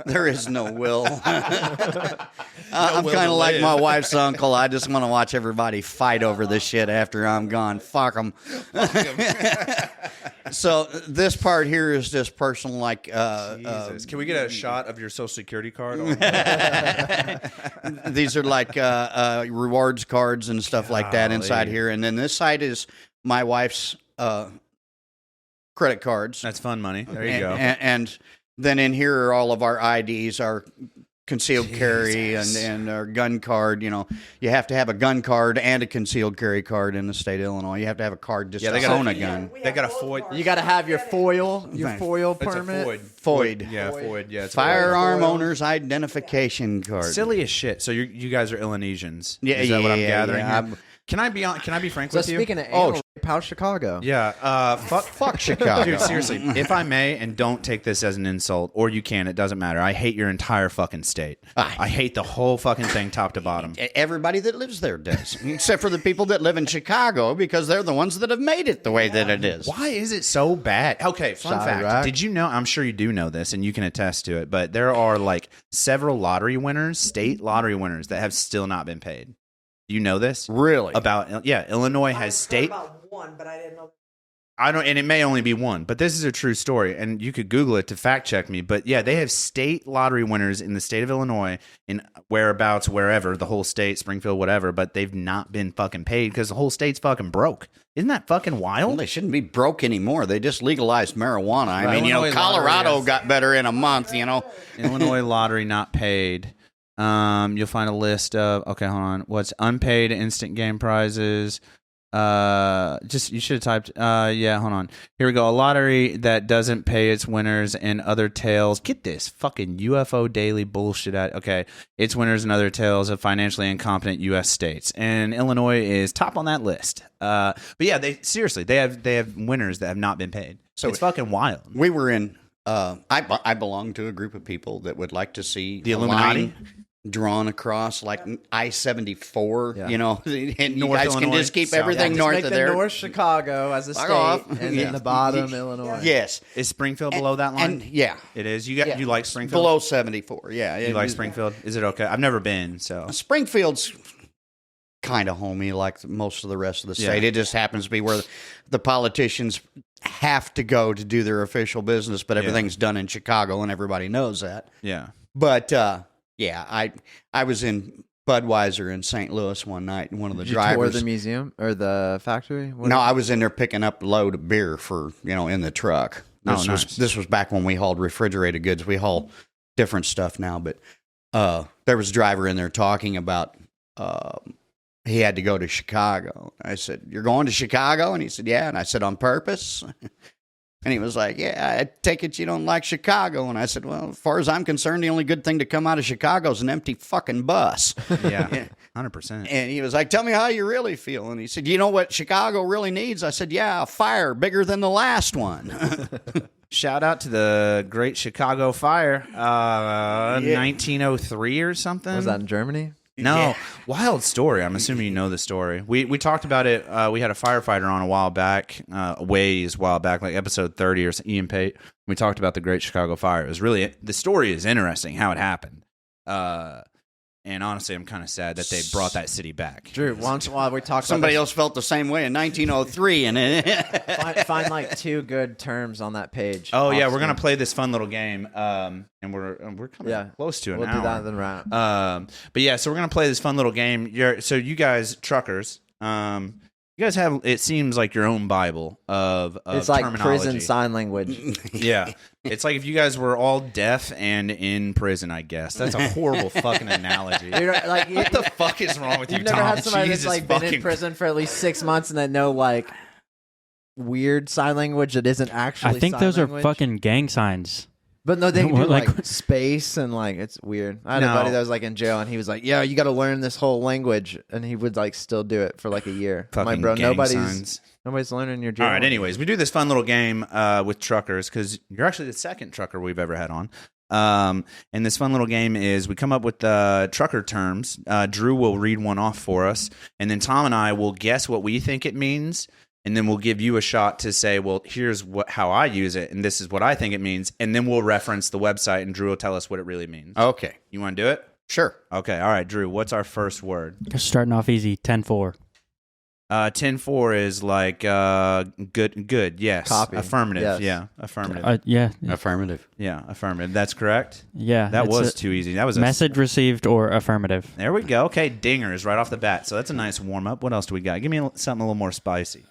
there is no will. I'm will kind to of like live. my wife's uncle. I just want to watch everybody fight over this shit after I'm gone. Fuck them. So this part here is just personal, like Jesus. Can we get a shot of your social security card? these are like rewards cards and stuff like that inside here, and then this side is my wife's credit cards. That's fun money. There you go. And then in here are all of our IDs, our concealed carry and our gun card. You know, you have to have a gun card and a concealed carry card in the state of Illinois. You have to have a card just they to gotta- own a gun. They got a Foyd. You got to have your foil It's permit. a Foyd. Foyd. Yeah, Foyd. Yeah, it's Firearm Foil. owner's identification card. silly as shit. So you guys are Illinoisians. Yeah, Is that what I'm yeah, gathering yeah. here? Can I be frank So with you? speaking of anal rape, how's Chicago? Yeah, Fuck Chicago. Dude, seriously, if I may, and don't take this as an insult, or you can, it doesn't matter. I hate your entire fucking state. I hate the whole fucking thing, top to bottom. Everybody that lives there does, except for the people that live in Chicago, because they're the ones that have made it the way that it is. Why is it so bad? Okay, fun fact. Chirac. Did you know? I'm sure you do know this, and you can attest to it. But there are like several lottery winners, state lottery winners, that have still not been paid. You know this? Really? Illinois has state. About one, but I didn't know. I don't, and it may only be one, but this is a true story, and you could Google it to fact check me. But yeah, they have state lottery winners in the state of Illinois, in whereabouts, wherever, the whole state, Springfield, whatever. But they've not been fucking paid because the whole state's fucking broke. Isn't that fucking Well, wild? they shouldn't be broke anymore. They just legalized marijuana. I mean, Illinois Colorado lottery, yes. got better in a month, Illinois lottery not paid. You'll find a list of hold on. What's unpaid instant game prizes? You should have typed. Hold on. Here we go. A lottery that doesn't pay its winners and other tales. Get this fucking UFO Daily bullshit out. Okay, its winners and other tales of financially incompetent U.S. states, and Illinois is top on that list. But yeah, they have winners that have not been paid. So it's fucking wild. We were in. I belong to a group of people that would like to see The a Illuminati? line drawn across like I-74, Yeah. you know, and you North guys can Illinois, just keep South- everything Just north make of the there. North Chicago as a Fuck state, off. and Yeah. then the bottom Illinois. Yes. Is Springfield below that line? And yeah. It is. You Yeah. like Springfield? Below 74, yeah. You like Springfield? Is it okay? I've never been, so Springfield's kind of homey like most of the rest of the state. Yeah. It just happens to be where the politicians have to go to do their official business, but everything's done in Chicago, and everybody knows that. yeah. But yeah, I was in Budweiser in St. Louis one night, and one of the Did you tour drivers. the museum or the factory? What- No, I was in there picking up a load of beer for in the truck. Oh, This nice. this was back when we hauled refrigerated goods. We haul different stuff now, but there was a driver in there talking about he had to go to Chicago. I said, "You're going to Chicago?" And he said, "Yeah." And I said, "On purpose?" And he was like, "Yeah, I take it you don't like Chicago." And I said, "Well, as far as I'm concerned, the only good thing to come out of Chicago is an empty fucking bus." Yeah. 100%. And he was like, "Tell me how you really feel." And he said, "You know what Chicago really needs?" I said, "Yeah, a fire bigger than the last one." Shout out to the Great Chicago Fire, 1903 or something. Was that in Germany? No, Yeah. wild story. I'm assuming you know the story. We talked about it. We had a firefighter on a while back, like episode 30 or Ian Pate. We talked about the Great Chicago Fire. It was really, the story is interesting how it happened. And honestly, I'm kind of sad that they brought that city back. Drew, once while we talk Somebody about else felt the same way in 1903, and find like two good terms on that page. Oh yeah, we're Awesome. gonna play this fun little game, and we're coming Yeah. close to an We'll hour. do that then wrap. But yeah, so we're gonna play this fun little game. So you guys, truckers, you guys have, it seems like, your own Bible of It's like terminology. prison sign language. Yeah, it's like if you guys were all deaf and in prison. I guess that's a horrible fucking analogy. You're like, What the fuck is wrong with you, You've never Tom? had somebody Jesus that's like been fucking in prison for at least 6 months and then know like weird sign language that isn't actually. I think sign those language? are fucking gang signs. But no, they do More like, like- space and like it's weird. I had No. a buddy that was like in jail and he was like, "Yeah, you got to learn this whole language," and he would like still do it for like a year. I'm like, fucking bro, gang signs. nobody's learning your jail. All right. Anyways, we do this fun little game with truckers because you're actually the second trucker we've ever had on. And this fun little game is we come up with trucker terms. Drew will read one off for us, and then Tom and I will guess what we think it means, and then we'll give you a shot to say, well, here's how I use it, and this is what I think it means, and then we'll reference the website, and Drew will tell us what it really means. okay, You want to do it? sure. Okay. All right, Drew. What's our first word? Starting off easy, 10-4. 10-4 is like good. Yes. Copy. Affirmative. Yes. Yeah. Affirmative. Yeah, Affirmative. Yeah. Affirmative. That's correct. yeah. That it's was a too easy. That was a message received or affirmative. There we go. Okay, dingers right off the bat. So that's a nice warm up. What else do we got? Give me something a little more spicy.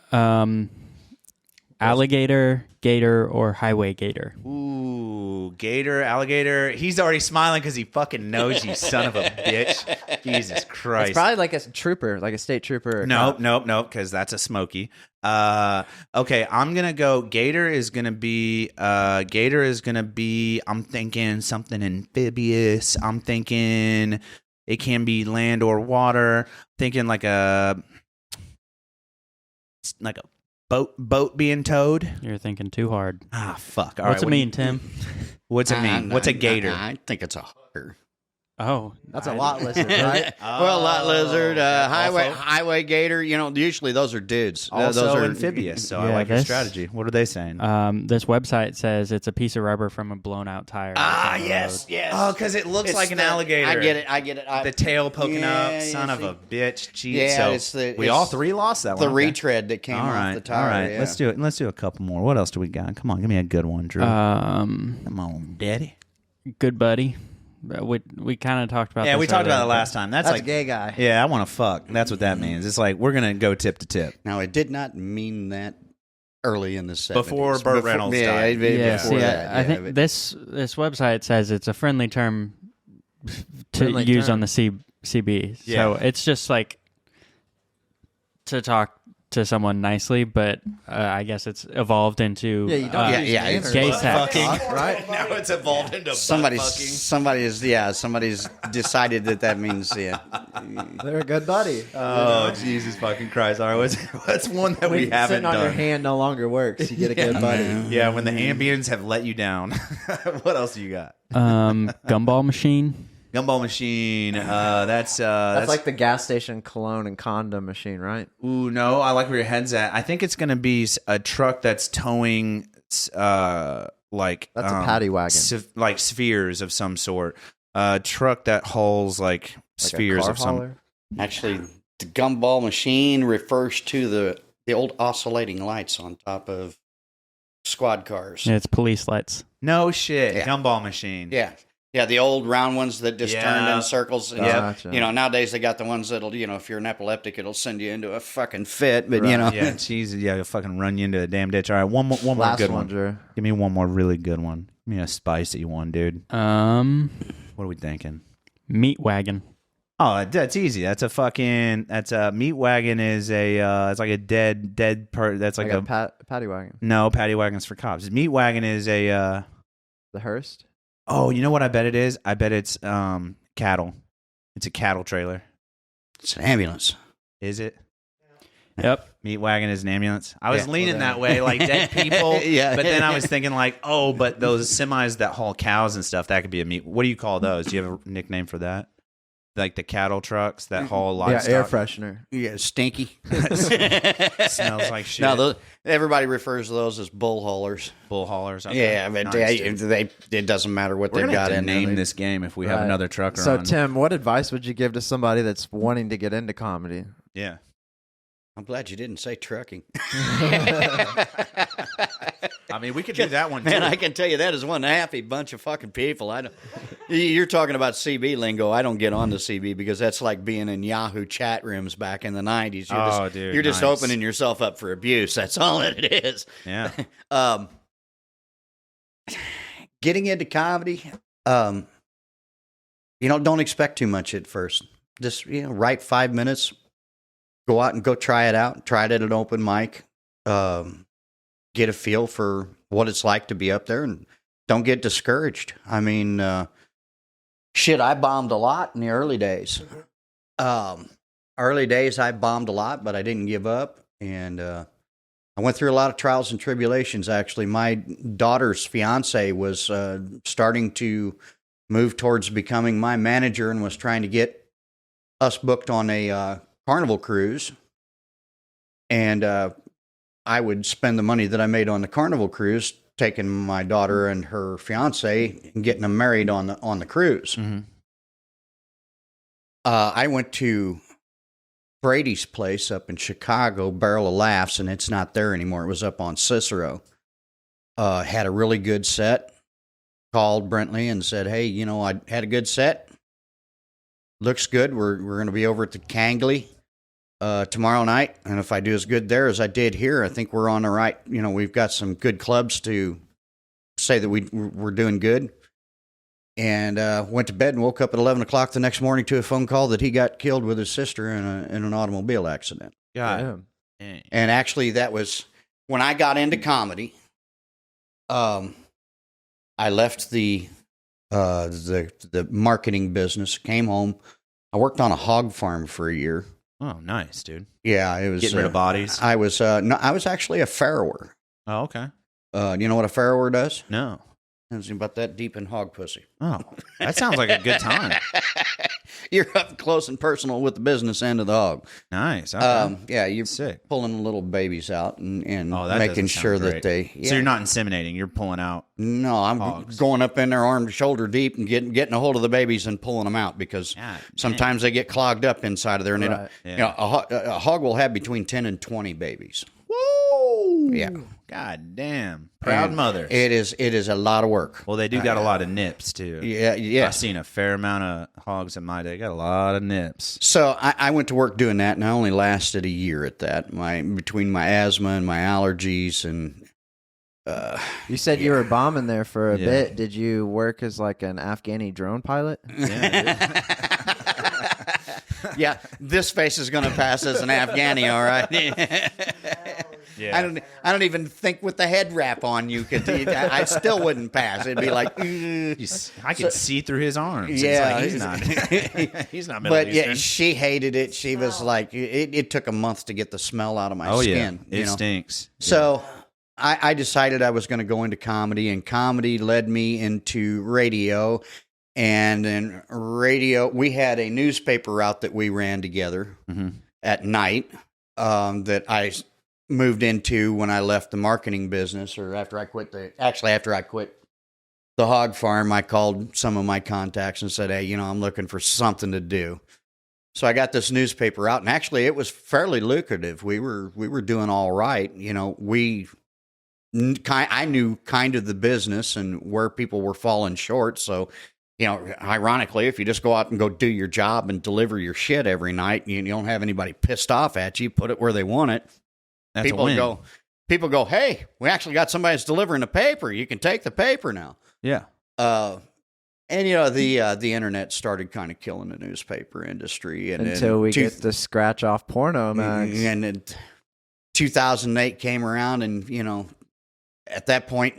Alligator, gator, or highway gator. Ooh, gator, alligator. He's already smiling because he fucking knows you, son of a bitch. Jesus Christ. It's probably like a trooper, like a state trooper. or Nope, cop. nope, because that's a smoky. Okay, I'm gonna go. Gator is gonna be. I'm thinking something amphibious. I'm thinking it can be land or water. Thinking like a boat being towed. You're thinking too hard. Ah, fuck. All What's right, it mean, Tim? What's it mean? What's a gator? I think it's a hooker. Oh, That's a lot lizard, right? Well, lot lizard, Also- highway gator. Usually those are dudes. Also those are amphibious. So I Yeah, like your this- strategy. What are they saying? This website says it's a piece of rubber from a blown out tire. Ah, on the yes, road. yes. Oh, because it looks It's like an the- alligator. I get it. The tail poking Yeah, up. yeah, Son of see. a bitch. Jeez. Yeah, so it's the- we it's all three lost that The one. Okay. retread that came All off right. the tire. All right. yeah. Let's do it. Let's do a couple more. What else do we got? Come on. Give me a good one, Drew. Come on, daddy. Good buddy. We kind of talked about Yeah, this we talked about earlier, it last time. That's That's like a gay guy. Yeah, I want to fuck. That's what that means. It's like we're gonna go tip to tip. Now, it did not mean that early in the 70s. Before Burt Reynolds died. Yeah, before see, that, I think but- this website says it's a friendly term to Friendly use term. on the CB. Yeah. So it's just like to talk to someone nicely, but I guess it's evolved into Yeah, you don't Yeah, use yeah, manners. it's gay butt sex. right? Now it's evolved into somebody's decided that means yeah. They're a good buddy. Oh Jesus fucking Christ! All right, what's one that we When haven't sitting on your done? hand no longer works. You get a good buddy. Yeah, when the ambience have let you down. What else do you got? Gumball machine. Gumball machine. That's like the gas station cologne and condom machine, right? Ooh, no, I like where your head's at. I think it's gonna be a truck that's towing, like That's a paddy wagon. like spheres of some sort. A truck that hauls like spheres car of some. hauler? Actually, the gumball machine refers to the old oscillating lights on top of squad cars. Yeah, it's police lights. No shit, Yeah. gumball machine. Yeah. Yeah, the old round ones that just turned Yeah. in circles. And, Gotcha. You know, nowadays they got the ones that'll, you know, if you're an epileptic, it'll send you into a fucking fit. But, you Right. know, Yeah, cheese. Yeah, it'll fucking run you into a damn ditch. All right, one more Last good one, one. Drew. Give me one more really good one. Give me a spicy one, dude. Meat What are we thinking? wagon. Oh, that's easy. That's a meat wagon is it's like a dead part. That's like, Like a paddy wagon. no, paddy wagon's for cops. Meat wagon is a The Hearst. oh, you know what I bet it is? I bet it's cattle. It's a cattle trailer. it's an ambulance. Is it? Yep. Meat wagon is an ambulance. I was Yeah. leaning Well, that way, like dead people. Yeah. But then I was thinking, like, oh, but those semis that haul cows and stuff, that could be a meat. What do you call those? Do you have a nickname for that? Like the cattle trucks that haul livestock. Yeah, air freshener. Yeah, stinky. Smells like shit. No, everybody refers to those as bull haulers. Bull haulers. Okay. Yeah, but Nice, dude. it doesn't matter what We're they've gonna have got to in there. name this game if we have Right. another trucker So, on. Tim, what advice would you give to somebody that's wanting to get into comedy? Yeah. I'm glad you didn't say trucking. I mean, we could do that one too. Man, I can tell you that is one happy bunch of fucking people. You're talking about CB lingo. I don't get on the CB because that's like being in Yahoo chat rooms back in the 90s. You're just nice. opening yourself up for abuse. That's all that it is. Yeah. Getting into comedy, don't expect too much at first. Just, write 5 minutes, go out and go try it out. Try it at an open mic. Get a feel for what it's like to be up there, and don't get discouraged. I mean, I bombed a lot in the early days. Early days, I bombed a lot, but I didn't give up. And I went through a lot of trials and tribulations, actually. My daughter's fiance was starting to move towards becoming my manager and was trying to get us booked on a Carnival cruise. And I would spend the money that I made on the Carnival cruise taking my daughter and her fiance and getting them married on the cruise. Mm-hmm. I went to Brady's place up in Chicago, Barrel of Laughs, and it's not there anymore. It was up on Cicero. Had a really good set. Called Brentley and said, "Hey, I had a good set. Looks good. We're going to be over at the Kangley tomorrow night, and if I do as good there as I did here, I think we're on the right. We've got some good clubs to say that we're doing good." And went to bed and woke up at 11 o'clock the next morning to a phone call that he got killed with his sister in an automobile accident. God. Damn. And actually, that was when I got into comedy. I left the marketing business, came home. I worked on a hog farm for a year. Oh, nice, dude. Yeah, it was Getting rid of bodies. I was no, I was actually a farrower. Oh, okay. You know what a farrower does? No. It's about that deep in hog pussy. Oh, that sounds like a good time. You're up close and personal with the business end of the hog. Nice. Okay. Yeah, you're Sick. pulling little babies out and Oh, that making doesn't sound sure that great. they. So you're not inseminating. You're pulling out. No, I'm hogs. going up in there arm to shoulder deep and getting a hold of the babies and pulling them out because God, sometimes they get clogged up inside of there. And Right. Yeah. a hog will have between 10 and 20 babies. Woo! Yeah. God damn. Proud And mothers. It is a lot of work. Well, they do got a lot of nips, too. Yeah. I've seen a fair amount of hogs in my day. Got a lot of nips. So I went to work doing that, and I only lasted a year at that. Between my asthma and my allergies, and You said you were bombing there for a Yeah. bit. Did you work as like an Afghani drone pilot? Yeah, yeah, this face is going to pass as an Afghani, all right. yeah. I don't even think with the head wrap on you could. I still wouldn't pass. It'd be like, I can see through his arms. Yeah. It's like he's not. He's not Middle but Eastern. yeah, she hated it. She was like, it took a month to get the smell out of my oh yeah, skin. it stinks. So I decided I was going to go into comedy, and comedy led me into radio. And then radio, we had a newspaper route that we ran together at night that I moved into when I left the marketing business, or after I quit after I quit the hog farm. I called some of my contacts and said, hey, I'm looking for something to do. So I got this newspaper out, and actually it was fairly lucrative. We were doing all right. I knew kind of the business and where people were falling short. So, ironically, if you just go out and go do your job and deliver your shit every night, you don't have anybody pissed off at you, put it where they want it. That's a win. People go, hey, we actually got somebody that's delivering the paper. You can take the paper now. Yeah. And the internet started kind of killing the newspaper industry, and until we get the scratch off porno mags. And then 2008 came around, and at that point,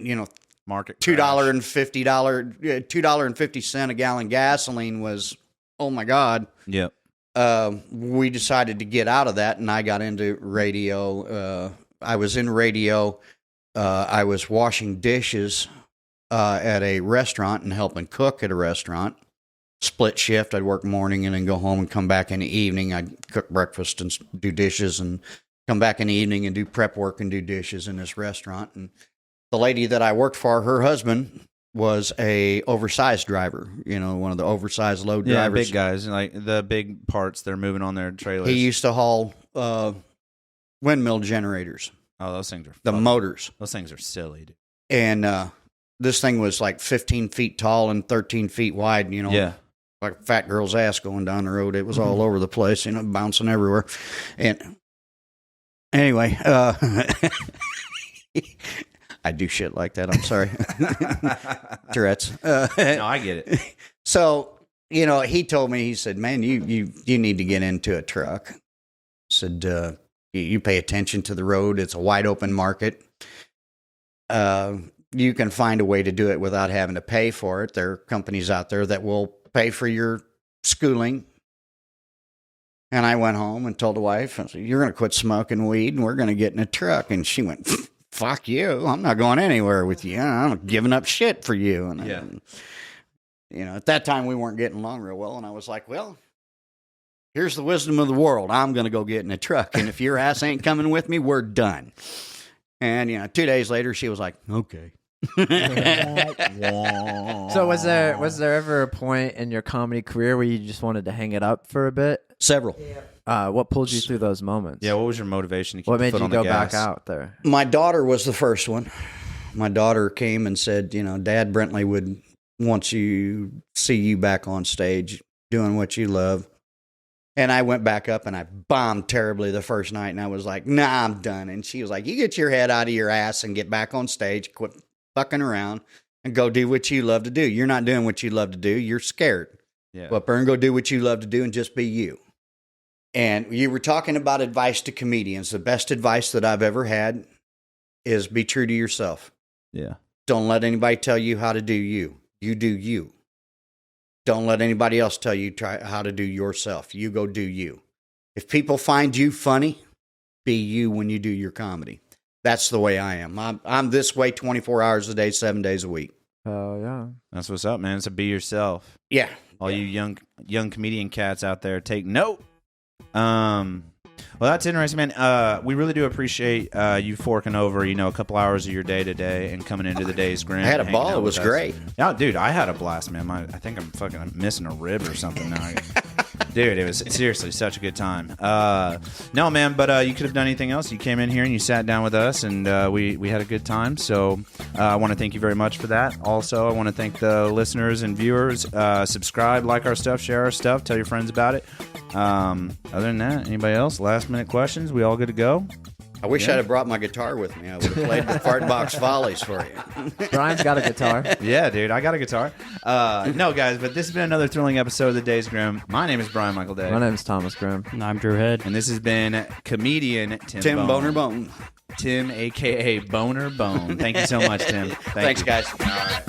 Market $2.50 a gallon gasoline was, oh my God. Yep. We decided to get out of that, and I got into radio. I was in radio. I was washing dishes at a restaurant and helping cook at a restaurant. Split shift. I'd work morning and then go home and come back in the evening. I'd cook breakfast and do dishes, and come back in the evening and do prep work and do dishes in this restaurant. And the lady that I worked for, her husband was a oversized driver, one of the oversized load drivers. Big guys, like the big parts they're moving on their trailers. He used to haul windmill generators. Oh, those things are motors. Those things are silly, dude. And this thing was like 15 feet tall and 13 feet wide, Yeah. like a fat girl's ass going down the road. It was all over the place, bouncing everywhere. And anyway, I do shit like that. I'm sorry. Tourette's. No, I get it. So, he told me, he said, man, you need to get into a truck. I said, you pay attention to the road. It's a wide open market. You can find a way to do it without having to pay for it. There are companies out there that will pay for your schooling. And I went home and told the wife, I said, you're going to quit smoking weed and we're going to get in a truck. And she went, fuck you. I'm not going anywhere with you. I'm giving up shit for you. And at that time we weren't getting along real well. And I was like, well, here's the wisdom of the world. I'm going to go get in a truck. And if your ass ain't coming with me, we're done. And, 2 days later, she was like, okay. So was there ever a point in your comedy career where you just wanted to hang it up for a bit? Several. What pulled you through those moments? Yeah, what was your motivation to keep what the made foot you on the go gas? back out there? My daughter was the first one. My daughter came and said, Dad, Brentley would want you see you back on stage doing what you love. And I went back up and I bombed terribly the first night. And I was like, nah, I'm done. And she was like, you get your head out of your ass and get back on stage, quit fucking around and go do what you love to do. You're not doing what you love to do. You're scared. Yeah. Go up there and go do what you love to do and just be you. And you were talking about advice to comedians. The best advice that I've ever had is be true to yourself. Yeah. Don't let anybody tell you how to do you. You do you. Don't let anybody else tell you how to do yourself. You go do you. If people find you funny, be you when you do your comedy. That's the way I am. I'm this way 24 hours a day, 7 days a week. Oh, yeah. That's what's up, man. So be yourself. Yeah. All you young comedian cats out there, take note. Well, that's interesting, man. We really do appreciate you forking over, a couple hours of your day today and coming into the Days Grim. I had a ball. It was great. Yeah, dude, I had a blast, man. I think I'm missing a rib or something now. Dude, it was seriously such a good time. No, man, but you could have done anything else. You came in here and you sat down with us, and we had a good time. So I want to thank you very much for that. Also, I want to thank the listeners and viewers. Subscribe, like our stuff, share our stuff, tell your friends about it. Other than that, anybody else? Last minute questions? We all good to go? I wish I'd have brought my guitar with me. I would have played the Fart Box Follies for you. Brian's got a guitar. Yeah, dude, I got a guitar. No, guys, but this has been another thrilling episode of the Days Grim. My name is Brian Michael Day. My name is Thomas Grimm. And I'm Drew Head. And this has been comedian Tim Boner Bone. Tim, a.k.a. Boner Bone. Thank you so much, Tim. Thanks, you. guys. All right.